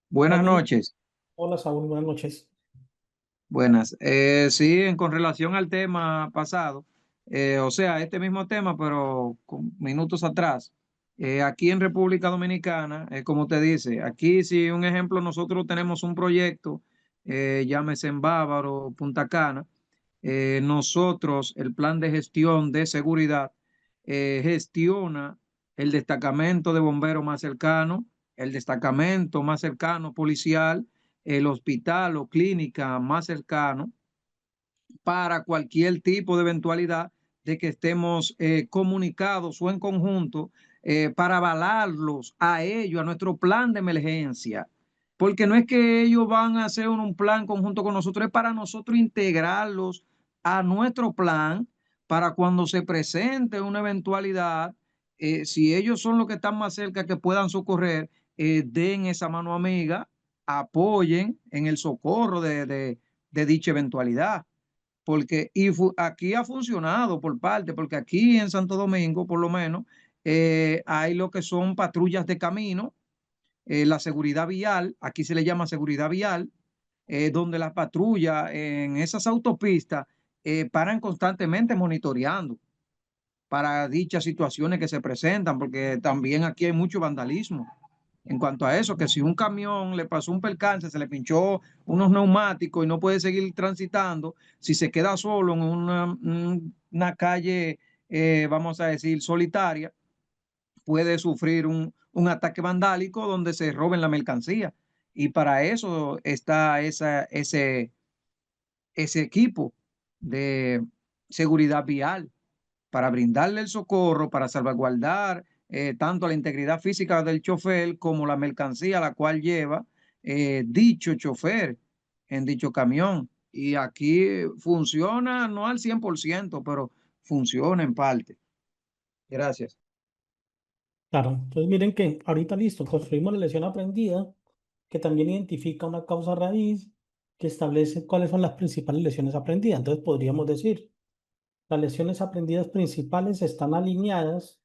Buenas también, noches. hola Saúl, buenas noches. Buenas. Sí, con relación al tema pasado, o sea, este mismo tema, pero con minutos atrás, aquí en República Dominicana, como te dice, aquí si un ejemplo, nosotros tenemos un proyecto, llámese en Bávaro, Punta Cana, nosotros, el plan de gestión de seguridad, gestiona el destacamento de bomberos más cercano, el destacamento más cercano policial, el hospital o clínica más cercano para cualquier tipo de eventualidad de que estemos comunicados o en conjunto para avalarlos a ellos, a nuestro plan de emergencia. Porque no es que ellos van a hacer un plan conjunto con nosotros, es para nosotros integrarlos a nuestro plan para cuando se presente una eventualidad, si ellos son los que están más cerca que puedan socorrer, den esa mano amiga, apoyen en el socorro de dicha eventualidad porque aquí ha funcionado por parte, porque aquí en Santo Domingo, por lo menos, hay lo que son patrullas de camino, la seguridad vial, aquí se le llama seguridad vial, donde las patrullas en esas autopistas paran constantemente monitoreando para dichas situaciones que se presentan, porque también aquí hay mucho vandalismo en cuanto a eso, que si un camión le pasó un percance, se le pinchó unos neumáticos y no puede seguir transitando, si se queda solo en una calle, vamos a decir, solitaria, puede sufrir un ataque vandálico donde se roben la mercancía. Y para eso está ese equipo de seguridad vial para brindarle el socorro, para salvaguardar tanto la integridad física del chofer como la mercancía a la cual lleva dicho chofer en dicho camión. Y aquí funciona, no al 100%, pero funciona en parte. Gracias. Claro, entonces miren que ahorita listo, construimos la lección aprendida, que también identifica una causa raíz, que establece cuáles son las principales lecciones aprendidas. Entonces podríamos decir, las lecciones aprendidas principales están alineadas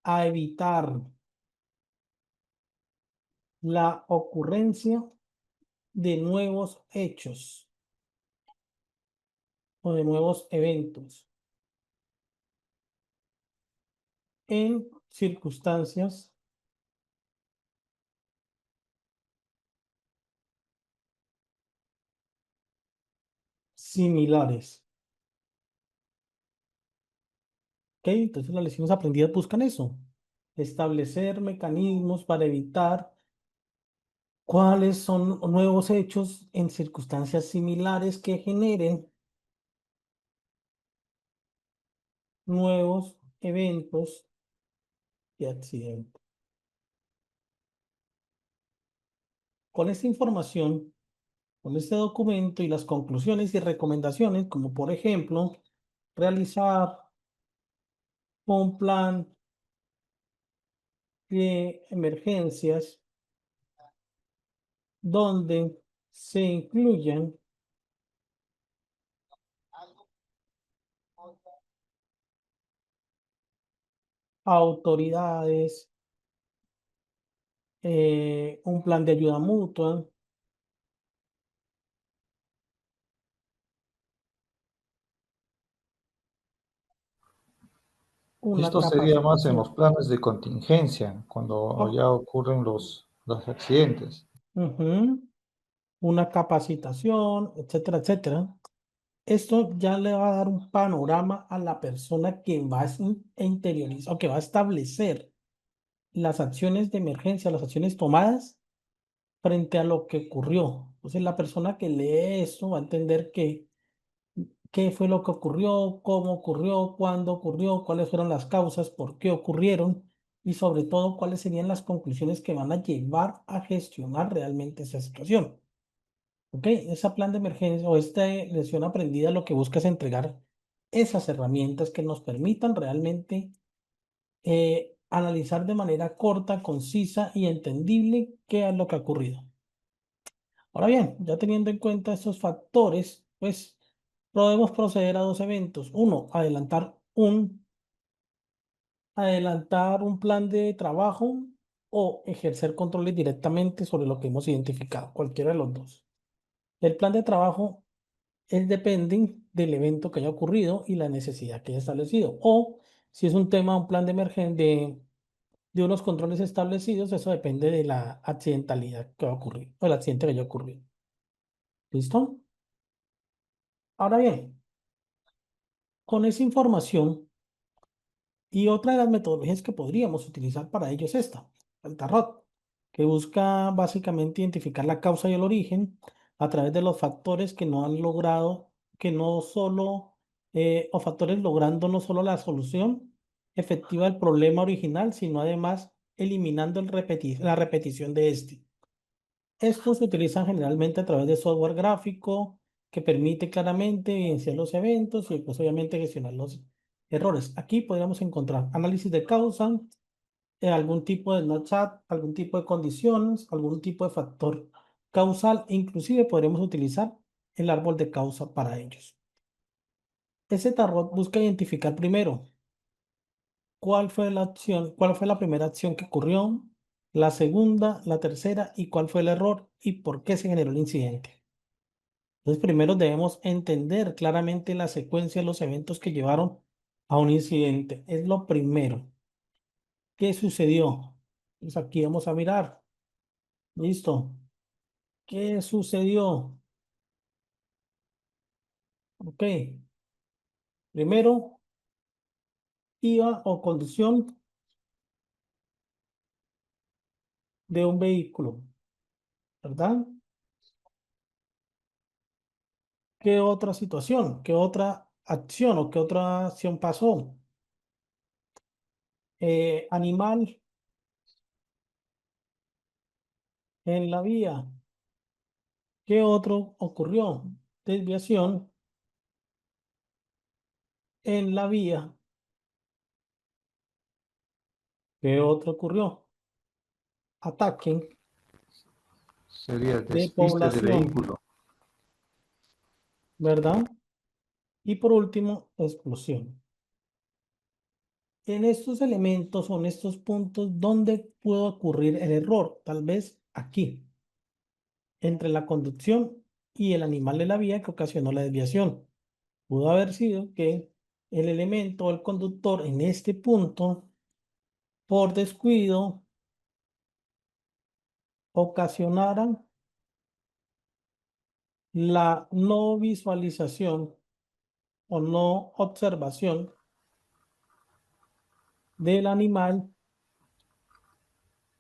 a evitar la ocurrencia de nuevos hechos o de nuevos eventos en circunstancias similares. ¿Ok? Entonces las lecciones aprendidas buscan eso, establecer mecanismos para evitar cuáles son nuevos hechos en circunstancias similares que generen nuevos eventos de accidente. Con esta información, con este documento y las conclusiones y recomendaciones, como por ejemplo, realizar un plan de emergencias donde se incluyan autoridades, un plan de ayuda mutua, una Esto sería más en los capacitación. planes de contingencia, cuando Oh, ya ocurren los accidentes. ujú, una capacitación, etcétera, etcétera. Esto ya le va a dar un panorama a la persona que va a interiorizar o que va a establecer las acciones de emergencia, las acciones tomadas frente a lo que ocurrió. Entonces, la persona que lee esto va a entender qué fue lo que ocurrió, cómo ocurrió, cuándo ocurrió, cuáles fueron las causas, por qué ocurrieron y sobre todo cuáles serían las conclusiones que van a llevar a gestionar realmente esa situación. ¿Ok? Ese plan de emergencia o esta lección aprendida lo que busca es entregar esas herramientas que nos permitan realmente analizar de manera corta, concisa y entendible qué es lo que ha ocurrido. Ahora bien, ya teniendo en cuenta estos factores, pues podemos proceder a dos eventos. Uno, adelantar un plan de trabajo o ejercer controles directamente sobre lo que hemos identificado, cualquiera de los dos. El plan de trabajo depende del evento que haya ocurrido y la necesidad que haya establecido. O si es un tema, un plan de emergencia de unos controles establecidos, eso depende de la accidentalidad que va a ocurrir o el accidente que haya ocurrido. ¿Listo? Ahora bien, con esa información y otra de las metodologías que podríamos utilizar para ello es esta, el tarot, que busca básicamente identificar la causa y el origen a través de los factores que no han logrado, que no solo, o factores logrando no solo la solución efectiva del problema original, sino además eliminando la repetición de este. Estos se utilizan generalmente a través de software gráfico que permite claramente evidenciar los eventos y pues obviamente gestionar los errores. Aquí podríamos encontrar análisis de causa, algún tipo de snapshot, algún tipo de condiciones, algún tipo de factor causal e inclusive podríamos utilizar el árbol de causa para ellos. Ese tarot busca identificar primero cuál fue la acción, cuál fue la primera acción que ocurrió, la segunda, la tercera y cuál fue el error y por qué se generó el incidente. Entonces, primero debemos entender claramente la secuencia de los eventos que llevaron a un incidente. Es lo primero. ¿Qué sucedió? Pues aquí vamos a mirar. Listo. ¿Qué sucedió? Ok. Primero, iba o conducción de un vehículo, ¿verdad? ¿Qué otra situación? ¿Qué otra acción o qué otra acción pasó? Animal en la vía. ¿Qué otro ocurrió? Desviación en la vía ¿Qué otro ocurrió? Ataque Sería el de despiste de población, vehículo. ¿verdad? Y por último, explosión. En estos elementos o en estos puntos, ¿dónde puede ocurrir el error? Tal vez aquí, entre la conducción y el animal de la vía que ocasionó la desviación. Pudo haber sido que el elemento o el conductor en este punto, por descuido, ocasionaran la no visualización o no observación del animal,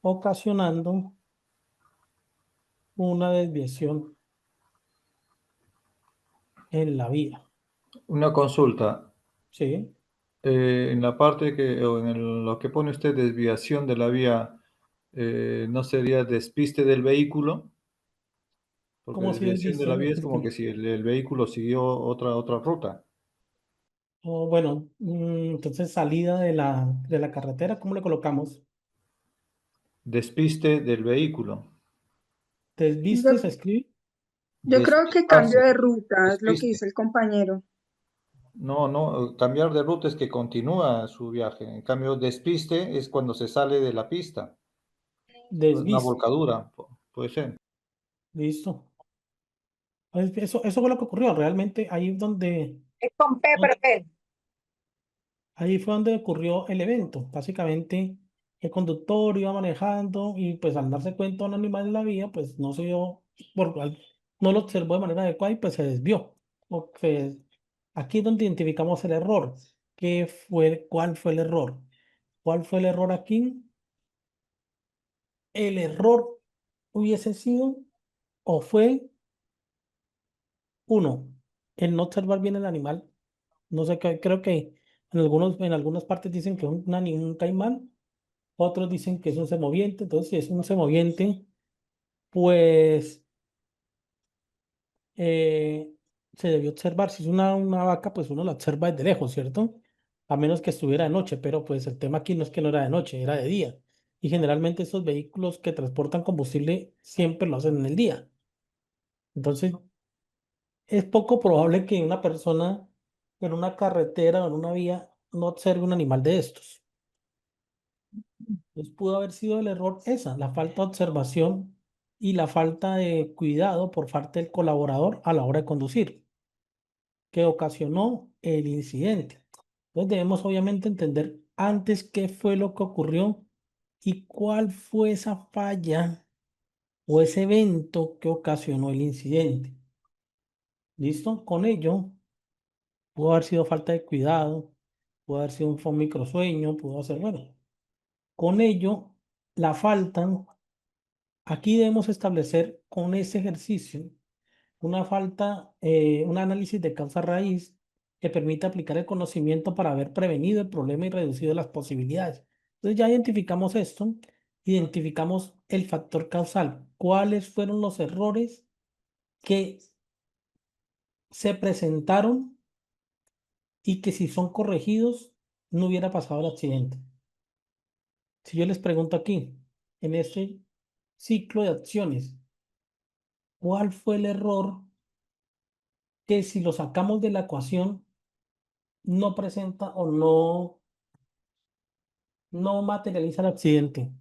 ocasionando una desviación en la vía. Una consulta. ¿Sí? En la parte que, o en lo que pone usted desviación de la vía, ¿no sería despiste del vehículo? Porque ¿Cómo si desviación de desviste? la vía es como que si el vehículo siguió otra ruta. O bueno, entonces salida de la carretera, ¿cómo le colocamos? Despiste del vehículo. Desviste, Yo, se escribe. yo creo que cambio Despistarse. de ruta, es lo que Despiste. dice el compañero. No, no, cambiar de ruta es que continúa su viaje. En cambio, despiste es cuando se sale de la pista. Una Desviste. volcadura, puede ser. Listo. Eso fue lo que ocurrió. Realmente Es con P, pero P. ahí fue donde ocurrió el evento. Básicamente, el conductor iba manejando y pues al darse cuenta de un animal en la vía, pues no se dio, no lo observó de manera adecuada y pues se desvió. Aquí es donde identificamos el error. ¿Cuál fue el error? ¿Cuál fue el error aquí? El error hubiese sido o fue, uno, el no observar bien el animal. No sé, creo que en algunas partes dicen que es un caimán, otros dicen que es un semoviente. Entonces, si es un semoviente, pues eh, se debió observar. Si es una vaca, pues uno la observa desde lejos, ¿cierto? A menos que estuviera de noche, pero pues el tema aquí no es que no era de noche, era de día. Y generalmente estos vehículos que transportan combustible siempre lo hacen en el día. Entonces, es poco probable que una persona en una carretera o en una vía no observe un animal de estos. Entonces pudo haber sido el error esa, la falta de observación y la falta de cuidado por parte del colaborador a la hora de conducir, que ocasionó el incidente. Entonces debemos obviamente entender antes qué fue lo que ocurrió y cuál fue esa falla o ese evento que ocasionó el incidente. ¿Listo? Con ello, pudo haber sido falta de cuidado, pudo haber sido un microsueño, pudo ser, bueno, con ello, la falta. Aquí debemos establecer con este ejercicio un análisis de causa raíz que permite aplicar el conocimiento para haber prevenido el problema y reducido las posibilidades. Entonces ya identificamos esto, identificamos el factor causal, cuáles fueron los errores que se presentaron y que si son corregidos no hubiera pasado el accidente. Si yo les pregunto aquí, en este ciclo de acciones, ¿cuál fue el error que si lo sacamos de la ecuación no presenta o no materializa el accidente?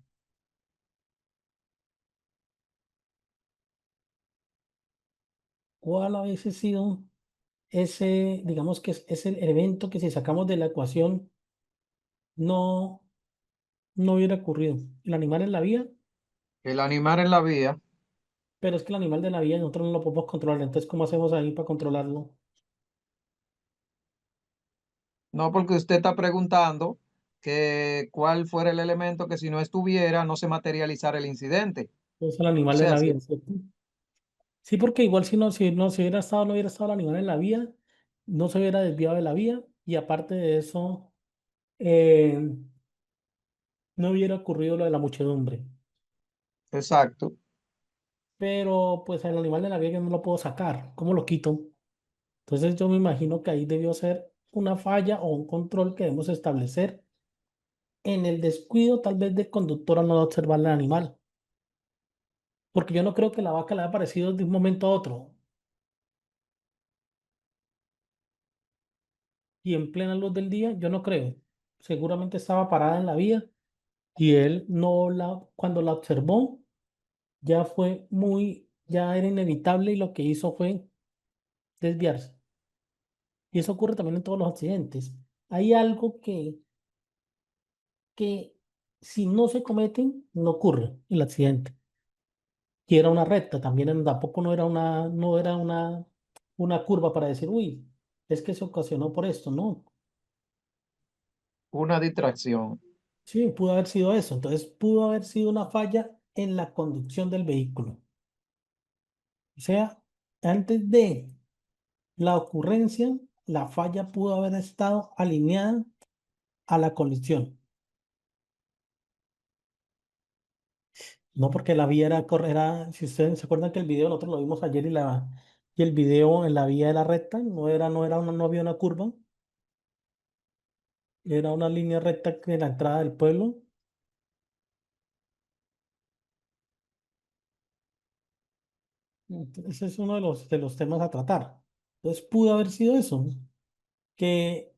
¿Cuál hubiese sido ese, digamos que es el evento que si sacamos de la ecuación no, no hubiera ocurrido? El animal en la vía, El animal en la vía. pero es que el animal de la vía nosotros no lo podemos controlar. Entonces, ¿cómo hacemos ahí para controlarlo? No, porque usted está preguntando que cuál fuera el elemento que si no estuviera no se materializara el incidente. Es el O animal en sea, la si, vía, ¿cierto? Sí, porque igual si hubiera estado, no hubiera estado el animal en la vía, no se hubiera desviado de la vía y aparte de eso, eh, no hubiera ocurrido lo de la muchedumbre. exacto. Pero pues el animal de la vía yo no lo puedo sacar. ¿Cómo lo quito? Entonces yo me imagino que ahí debió ser una falla o un control que debemos establecer en el descuido tal vez del conductor al no observar al animal. Porque yo no creo que la vaca le haya aparecido de un momento a otro. Y en plena luz del día, yo no creo. Seguramente estaba parada en la vía y él no la, cuando la observó, ya era inevitable y lo que hizo fue desviarse. Y eso ocurre también en todos los accidentes. Hay algo que si no se cometen, no ocurre el accidente. Y era una recta, tampoco no era una curva para decir, uy, es que se ocasionó por esto, no. Una distracción. Sí, pudo haber sido eso. Entonces, pudo haber sido una falla en la conducción del vehículo. O sea, antes de la ocurrencia, la falla pudo haber estado alineada a la colisión. No porque la vía si ustedes se acuerdan que el video, nosotros lo vimos ayer y el video en la vía era recta, no había una curva, era una línea recta de la entrada del pueblo. Ese es uno de los temas a tratar. Entonces pudo haber sido eso, que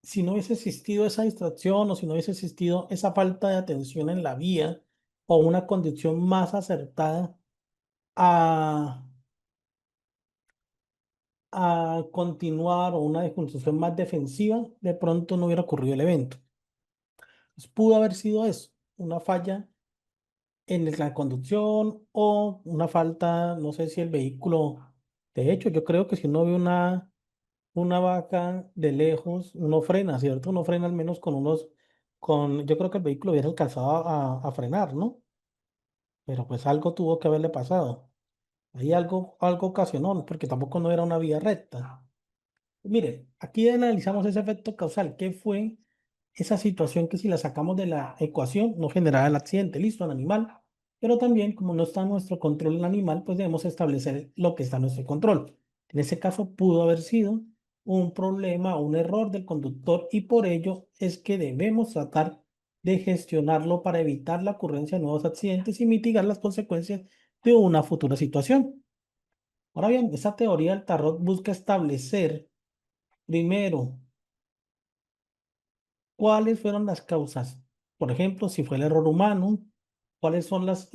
si no hubiese existido esa distracción o si no hubiese existido esa falta de atención en la vía o una conducción más acertada a, a continuar o una conducción más defensiva, de pronto no hubiera ocurrido el evento. Entonces, pudo haber sido eso, una falla en la conducción o una falta, no sé si el vehículo, de hecho, yo creo que si uno ve una vaca de lejos, uno frena, ¿cierto? Uno frena al menos yo creo que el vehículo hubiera alcanzado a frenar, ¿no? Pero pues algo tuvo que haberle pasado. Ahí algo ocasionó, ¿no? Porque tampoco no era una vía recta. Mire, aquí analizamos ese efecto causal. ¿Qué fue esa situación que si la sacamos de la ecuación no generará el accidente? Listo, el animal. Pero también, como no está en nuestro control el animal, pues debemos establecer lo que está en nuestro control. En ese caso, pudo haber sido un problema o un error del conductor y por ello es que debemos tratar de gestionarlo para evitar la ocurrencia de nuevos accidentes y mitigar las consecuencias de una futura situación. Ahora bien, esa teoría del tarot busca establecer primero cuáles fueron las causas. Por ejemplo, si fue el error humano, cuáles son las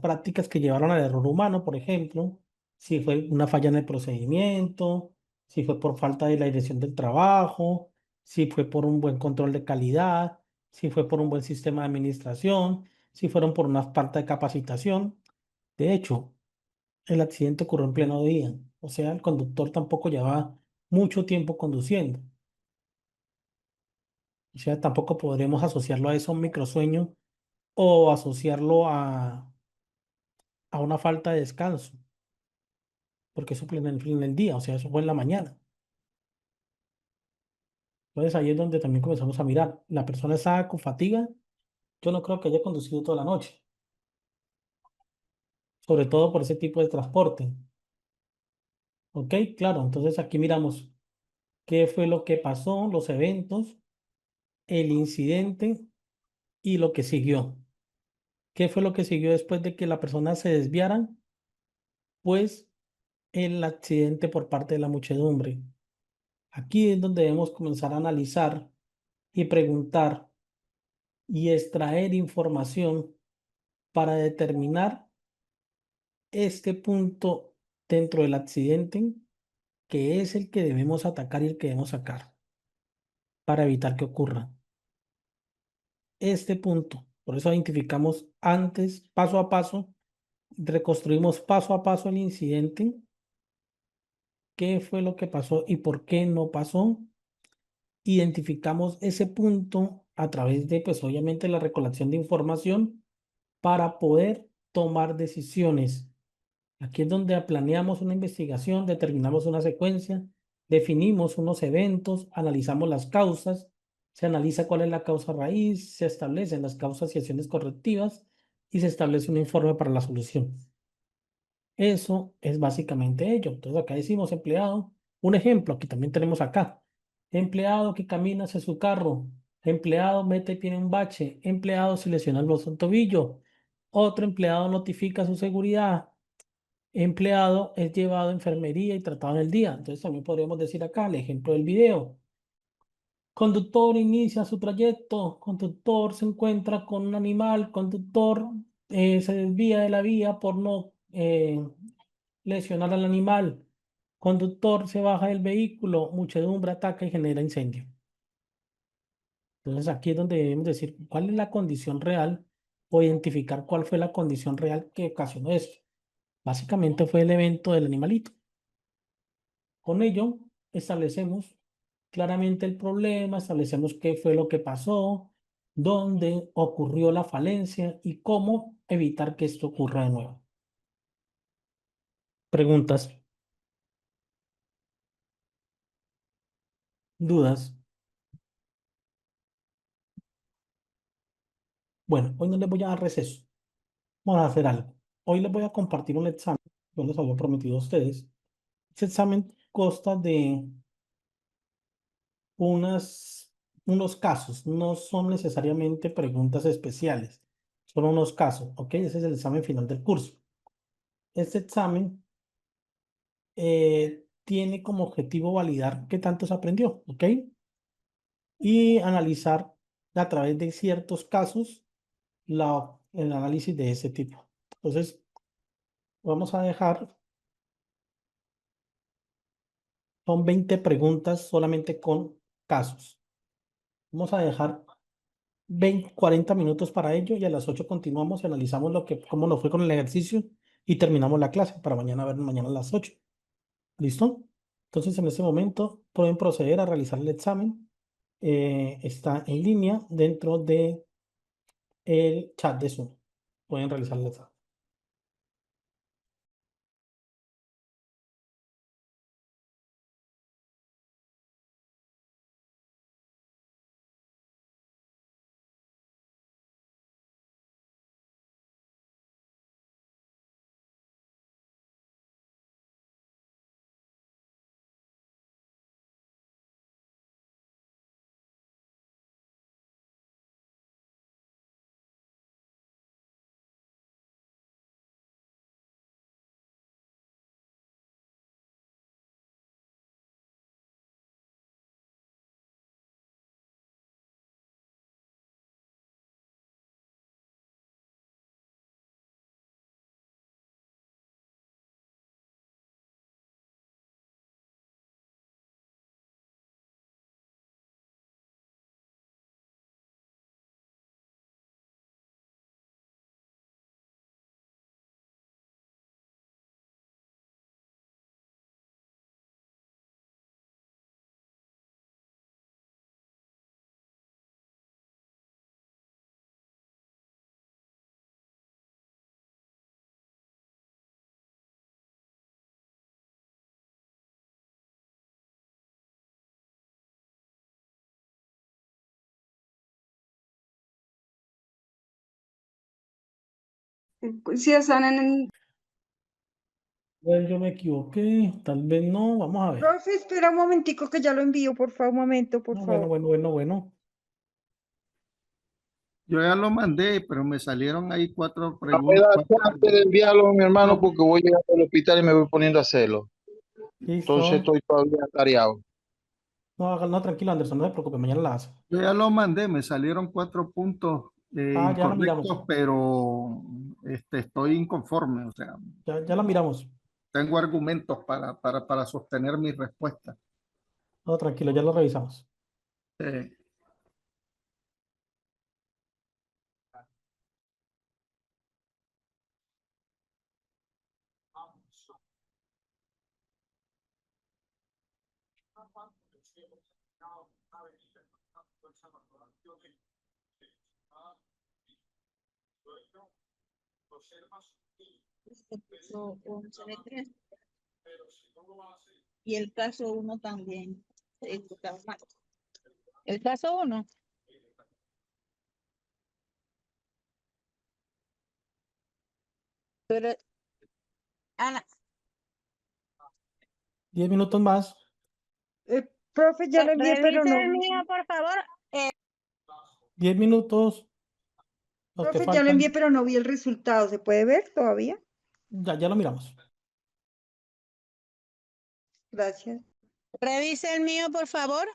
prácticas que llevaron al error humano, por ejemplo, si fue una falla en el procedimiento, si fue por falta de la dirección del trabajo, si fue por un buen control de calidad, si fue por un buen sistema de administración, si fueron por una falta de capacitación. De hecho, el accidente ocurrió en pleno día, o sea, el conductor tampoco llevaba mucho tiempo conduciendo. O sea, tampoco podremos asociarlo a eso, a un microsueño, o asociarlo a una falta de descanso, porque eso fue en el día, o sea, eso fue en la mañana. Entonces ahí es donde también comenzamos a mirar. La persona estaba con fatiga, yo no creo que haya conducido toda la noche, sobre todo por ese tipo de transporte. ¿Ok? Claro, entonces aquí miramos qué fue lo que pasó, los eventos, el incidente y lo que siguió. ¿Qué fue lo que siguió después de que la persona se desviara? Pues el accidente por parte de la muchedumbre. Aquí es donde debemos comenzar a analizar y preguntar y extraer información para determinar este punto dentro del accidente que es el que debemos atacar y el que debemos sacar para evitar que ocurra. Este punto, por eso identificamos antes, paso a paso, reconstruimos paso a paso el incidente, qué fue lo que pasó y por qué no pasó. Identificamos ese punto a través de, pues obviamente, la recolección de información para poder tomar decisiones. Aquí es donde planeamos una investigación, determinamos una secuencia, definimos unos eventos, analizamos las causas, se analiza cuál es la causa raíz, se establecen las causas y acciones correctivas y se establece un informe para la solución. Eso es básicamente ello. Entonces acá decimos empleado. Un ejemplo que también tenemos acá. Empleado que camina hacia su carro. Empleado mete el pie en un bache. Empleado se lesiona el brazo en tobillo. Otro empleado notifica su seguridad. Empleado es llevado a enfermería y tratado en el día. Entonces también podríamos decir acá el ejemplo del video. Conductor inicia su trayecto. Conductor se encuentra con un animal. Conductor se desvía de la vía por no lesionar al animal. Conductor se baja del vehículo. Muchedumbre ataca y genera incendio. Entonces aquí es donde debemos decir cuál es la condición real o identificar cuál fue la condición real que ocasionó esto. Básicamente fue el evento del animalito. Con ello establecemos claramente el problema, establecemos qué fue lo que pasó, dónde ocurrió la falencia y cómo evitar que esto ocurra de nuevo. Preguntas, dudas. Bueno, hoy no les voy a dar receso. Vamos a hacer algo. Hoy les voy a compartir un examen. Yo les había prometido a ustedes. Ese examen consta de unos casos, no son necesariamente preguntas especiales, son unos casos, ¿ok? Ese es el examen final del curso. Este examen tiene como objetivo validar qué tanto se aprendió, ¿ok? Y analizar a través de ciertos casos el análisis de ese tipo. Entonces, vamos a dejar, son 20 preguntas solamente con casos. Vamos a dejar 40 minutos para ello y a las 8 continuamos y analizamos cómo nos fue con el ejercicio y terminamos la clase para mañana vernos mañana a las 8. ¿Listo? Entonces en este momento pueden proceder a realizar el examen. Está en línea dentro de el chat de Zoom. Pueden realizar el examen. Si están en... Yo me equivoqué, tal vez no, vamos a ver. Profe, espera un momentico que ya lo envío, por favor, un momento, por No, favor. bueno. Yo ya lo mandé, pero me salieron ahí 4 No me preguntas. da chance de enviarlo, mi hermano, No, porque voy llegando al hospital y me voy poniendo a hacerlo. Entonces Listo. estoy todavía atareado. No, tranquilo, Anderson, no se preocupe, mañana la hace. yo ya lo mandé, me salieron 4 puntos Ya la miramos, incorrectos, pero estoy inconforme, o sea, ya la miramos. tengo argumentos para sostener mi respuesta. No, tranquilo, ya lo revisamos. Eh, Caso 11 de 3 y el caso 1 también. Está mal. El caso 1. Pero, Ana, 10 minutos más. Profe, ya lo envié, pero revise no. el mío, por favor. 10 minutos, los que Profe, ya lo envié, faltan, pero no vi el resultado. ¿Se puede ver todavía? ya lo miramos. Gracias. Revise el mío, por favor.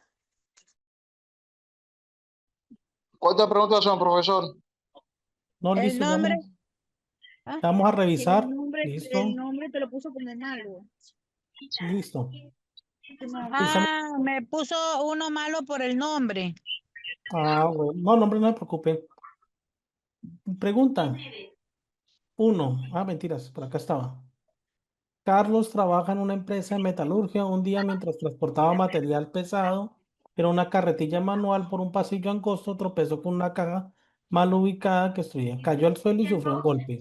¿Cuántas preguntas son, profesor? No, El listo, nombre. Ah, vamos a Que revisar. el Listo, nombre te lo puso como malo. listo. No, Ah, me puso uno malo por el nombre. Bueno. No, hombre, no se preocupe. Pregunta. 1. Mentiras, por acá estaba. Carlos trabaja en una empresa de metalurgia. Un día, mientras transportaba material pesado en una carretilla manual por un pasillo angosto, tropezó con una caja mal ubicada que estudia. Cayó al suelo y sufrió un golpe.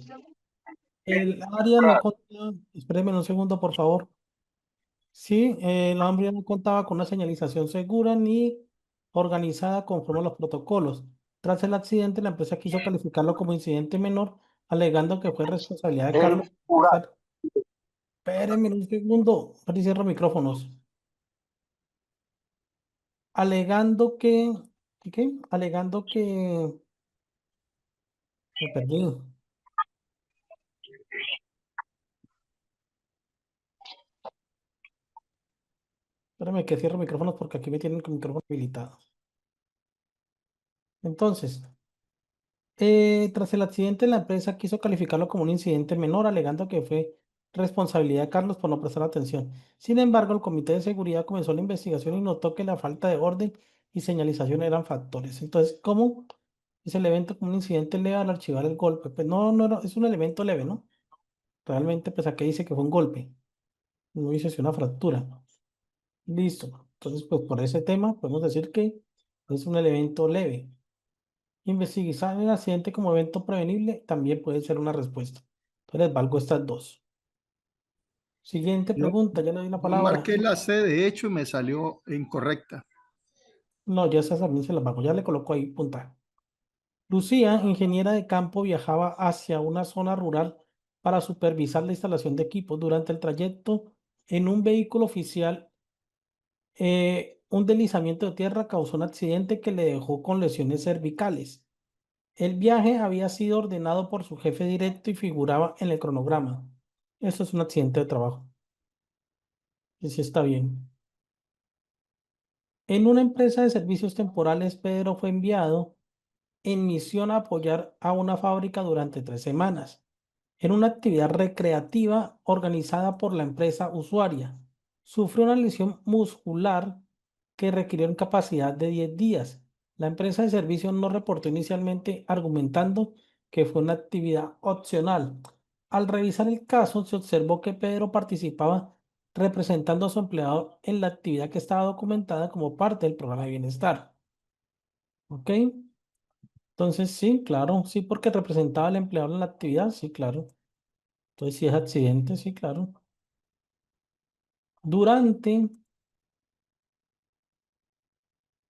El área no contaba, espéreme un segundo, por favor. Sí, el área no contaba con una señalización segura ni organizada conforme a los protocolos. Tras el accidente, la empresa quiso calificarlo como incidente menor, alegando que fue responsabilidad de Carlos. Espérenme un segundo, ahora cierro micrófonos. Alegando que, ¿qué? Alegando que, me perdí. Espérame que cierro micrófonos porque aquí me tienen con micrófono habilitado. Entonces, tras el accidente, la empresa quiso calificarlo como un incidente menor, alegando que fue responsabilidad de Carlos por no prestar atención. Sin embargo, el Comité de Seguridad comenzó la investigación y notó que la falta de orden y señalización eran factores. Entonces, ¿cómo es el evento como un incidente leve al archivar el golpe? Pues es un elemento leve, ¿no? Realmente, pues aquí dice que fue un golpe, no dice si una fractura. Listo. Entonces, pues por ese tema podemos decir que es un evento leve. Investigar el accidente como evento prevenible también puede ser una respuesta. Entonces, valgo estas dos. Siguiente Yo, pregunta, ya le doy la yo palabra. marqué la C de hecho y me salió incorrecta. No, ya esas también se las valgo, ya le coloco ahí punta. Lucía, ingeniera de campo, viajaba hacia una zona rural para supervisar la instalación de equipos. Durante el trayecto en un vehículo oficial, un deslizamiento de tierra causó un accidente que le dejó con lesiones cervicales. El viaje había sido ordenado por su jefe directo y figuraba en el cronograma. Eso es un accidente de trabajo. Y sí está bien. En una empresa de servicios temporales, Pedro fue enviado en misión a apoyar a una fábrica durante 3 semanas, en una actividad recreativa organizada por la empresa usuaria. Sufrió una lesión muscular que requirió incapacidad de 10 días. La empresa de servicios no reportó inicialmente, argumentando que fue una actividad opcional. Al revisar el caso, se observó que Pedro participaba representando a su empleado en la actividad que estaba documentada como parte del programa de bienestar. ¿Ok? Entonces, sí, claro, sí, porque representaba al empleado en la actividad, sí, claro. Entonces, si es accidente, sí, claro. Durante,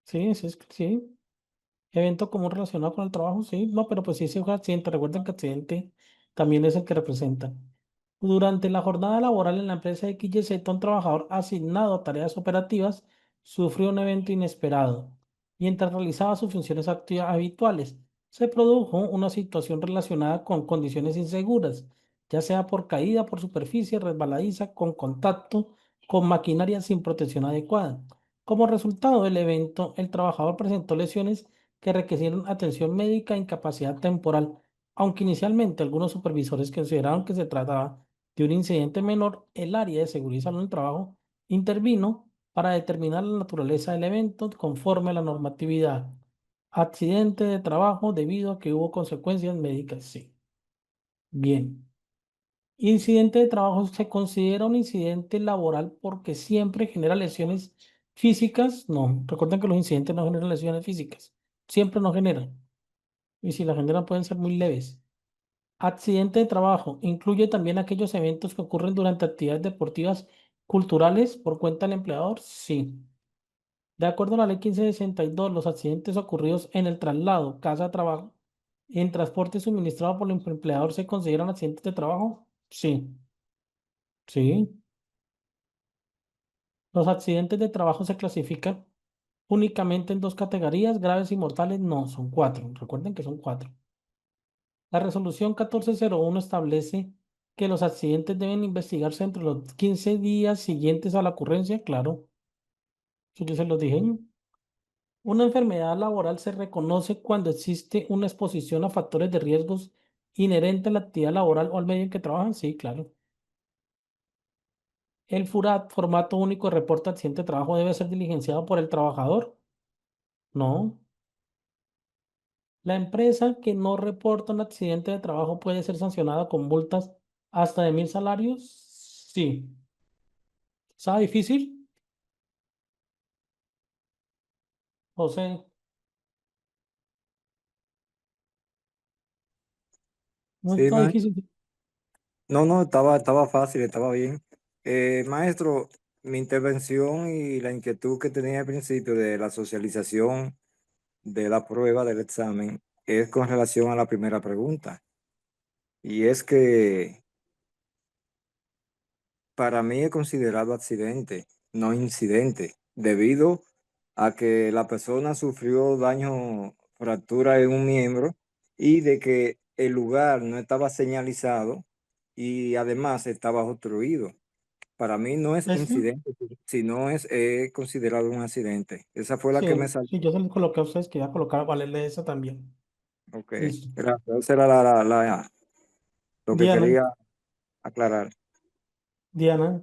sí, sí, sí. Evento común relacionado con el trabajo, sí. No, pero pues sí, sí fue accidente. Recuerden que accidente también es el que representa. Durante la jornada laboral en la empresa de XYZ, un trabajador asignado a tareas operativas sufrió un evento inesperado. Mientras realizaba sus funciones habituales, se produjo una situación relacionada con condiciones inseguras, ya sea por caída por superficie resbaladiza, con contacto con maquinaria sin protección adecuada. Como resultado del evento, el trabajador presentó lesiones que requirieron atención médica e incapacidad temporal. Aunque inicialmente algunos supervisores consideraron que se trataba de un incidente menor, el área de seguridad y salud en el trabajo intervino para determinar la naturaleza del evento conforme a la normatividad. Accidente de trabajo debido a que hubo consecuencias médicas, sí. Bien. Incidente de trabajo se considera un incidente laboral porque siempre genera lesiones físicas. No, recuerden que los incidentes no generan lesiones físicas. Siempre no generan. Y si las generan pueden ser muy leves. Accidente de trabajo incluye también aquellos eventos que ocurren durante actividades deportivas culturales por cuenta del empleador. Sí. De acuerdo a la ley 1562, los accidentes ocurridos en el traslado casa-trabajo en transporte suministrado por el empleador se consideran accidentes de trabajo. Sí. Sí. Los accidentes de trabajo se clasifican únicamente en 2 categorías, graves y mortales, no, son 4. Recuerden que son 4. La resolución 1401 establece que los accidentes deben investigarse entre los 15 días siguientes a la ocurrencia, claro, eso yo se los dije. Una enfermedad laboral se reconoce cuando existe una exposición a factores de riesgos inherente a la actividad laboral o al medio en que trabajan, sí, claro. El FURAT, formato único de reporte de accidente de trabajo, debe ser diligenciado por el trabajador. No. La empresa que no reporta un accidente de trabajo puede ser sancionada con multas hasta de 1.000 salarios. Sí. ¿Está difícil? José, no Sí, está difícil. no, no, estaba fácil, estaba bien. Maestro, mi intervención y la inquietud que tenía al principio de la socialización de la prueba del examen es con relación a la primera pregunta. Y es que para mí es considerado accidente, no incidente, debido a que la persona sufrió daño, fractura en un miembro y de que el lugar no estaba señalizado y además estaba obstruido. Para mí no es ¿Ese? incidente, sino es considerado un accidente. Esa fue la que me Sí, salió. sí, yo se les coloqué a ustedes que iba a colocar, valerle esa también. Ok, Listo. gracias. Esa era lo que Diana, quería aclarar. Diana,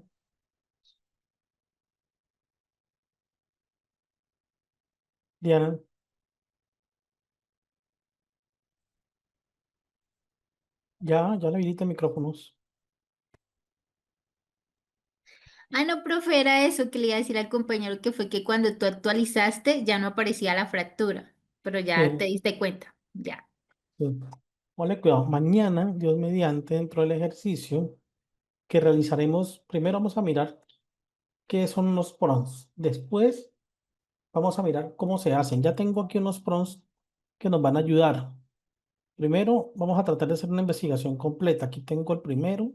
Diana, ya le habilité micrófonos. Ah, no, profe, era eso que le iba a decir al compañero que fue que cuando tú actualizaste ya no aparecía la fractura, pero ya te Sí, diste cuenta, ya. sí. Ponle cuidado. Mañana, Dios mediante, dentro del ejercicio que realizaremos, primero vamos a mirar qué son los prompts. Después vamos a mirar cómo se hacen. Ya tengo aquí unos prompts que nos van a ayudar. Primero, vamos a tratar de hacer una investigación completa. Aquí tengo el primero.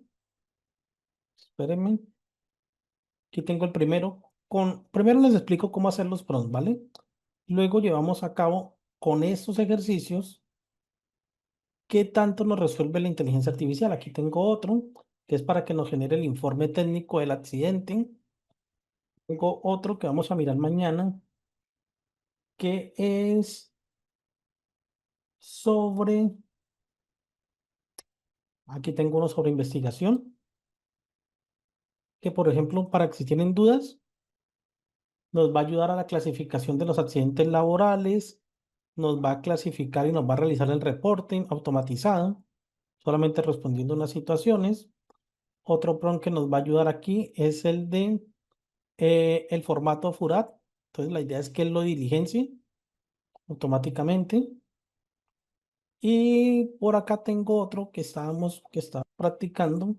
Espérenme. Aquí tengo el primero. Primero les explico cómo hacer los prompts, ¿vale? Luego llevamos a cabo con estos ejercicios qué tanto nos resuelve la inteligencia artificial. Aquí tengo otro que es para que nos genere el informe técnico del accidente. Tengo otro que vamos a mirar mañana, que es sobre, aquí tengo uno sobre investigación, que por ejemplo, para que si tienen dudas, nos va a ayudar a la clasificación de los accidentes laborales, nos va a clasificar y nos va a realizar el reporte automatizado, solamente respondiendo unas situaciones. Otro prompt que nos va a ayudar aquí es el de el formato FURAT. Entonces la idea es que él lo diligencie automáticamente. Y por acá tengo otro que está practicando,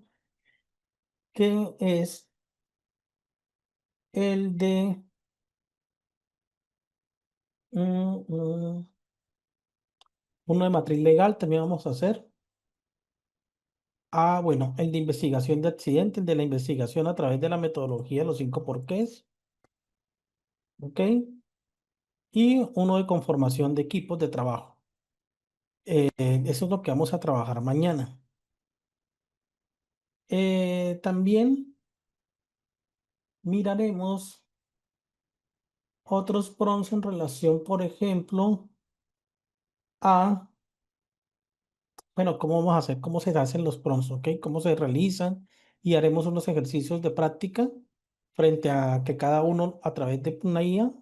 que es el de mm, mm, uno de matriz legal, también vamos a hacer. Ah, bueno, el de investigación de accidentes, el de la investigación a través de la metodología de los 5 porqués, ¿ok? Y uno de conformación de equipos de trabajo. Eso es lo que vamos a trabajar mañana. También miraremos otros prompts en relación, por ejemplo, a, bueno, cómo vamos a hacer, cómo se hacen los prompts, ¿ok? Cómo se realizan y haremos unos ejercicios de práctica frente a que cada uno a través de una IA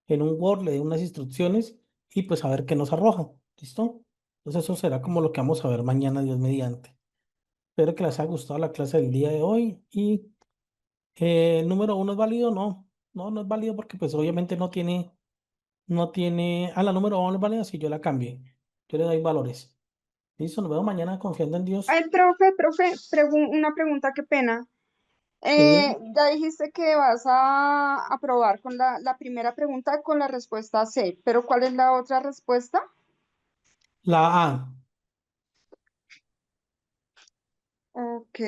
en un Word le dé unas instrucciones y pues a ver qué nos arroja, ¿listo? Entonces eso será como lo que vamos a ver mañana, Dios mediante. Espero que les haya gustado la clase del día de hoy y el número uno es válido, no es válido porque pues obviamente no tiene, la número uno es válida si yo la cambié, yo le doy valores. Listo, nos vemos mañana confiando en Dios. Ay, profe, una pregunta, qué pena. Sí, Ya dijiste que vas a aprobar con la primera pregunta con la respuesta C, pero ¿cuál es la otra respuesta? la A. Ok,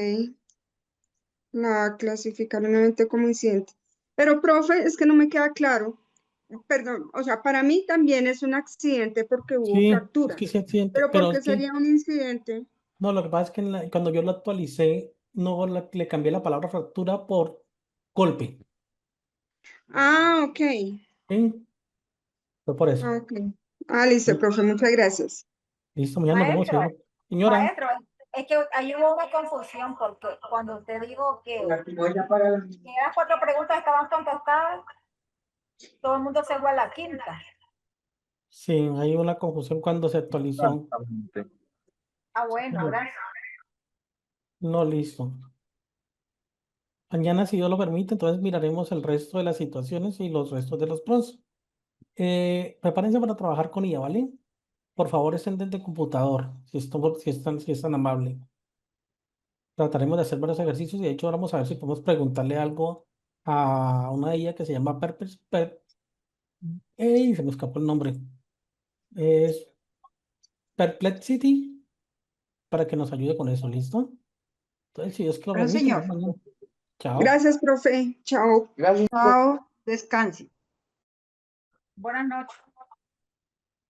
la clasificar nuevamente como incidente. Pero, profe, es que no me queda claro. perdón, o sea, para mí también es un accidente porque hubo Sí, es fractura, que sí accidente, pero pero ¿por es qué que, sería un incidente? no, lo que pasa es que cuando yo lo actualicé, no le cambié la palabra fractura por golpe. Ah, ok, ¿Sí? Fue por eso. ok. Ah, listo, profe, muchas gracias. Listo, mañana nos vemos, Maestro, señora. maestro, es que ahí hubo una confusión porque cuando usted dijo que las 4 preguntas estaban contestadas, todo el mundo se fue a la quinta. Sí, hay una confusión cuando se actualizó. Exactamente. Ah, bueno, No, gracias. no, listo. Mañana, si Dios lo permite, entonces miraremos el resto de las situaciones y los restos de los pros. Prepárense para trabajar con IA, ¿vale? Por favor, estén desde el computador, si es tan amable. Trataremos de hacer varios ejercicios y de hecho vamos a ver si podemos preguntarle algo a una IA que se llama ¡Ey! Se me escapó el nombre. Es Perplexity para que nos ayude con eso, ¿listo? Entonces, si Dios que lo Bueno, permite, nos señor. vemos mañana. Chao. Gracias, profe. Chao. Chao. Descanse. Buenas noches.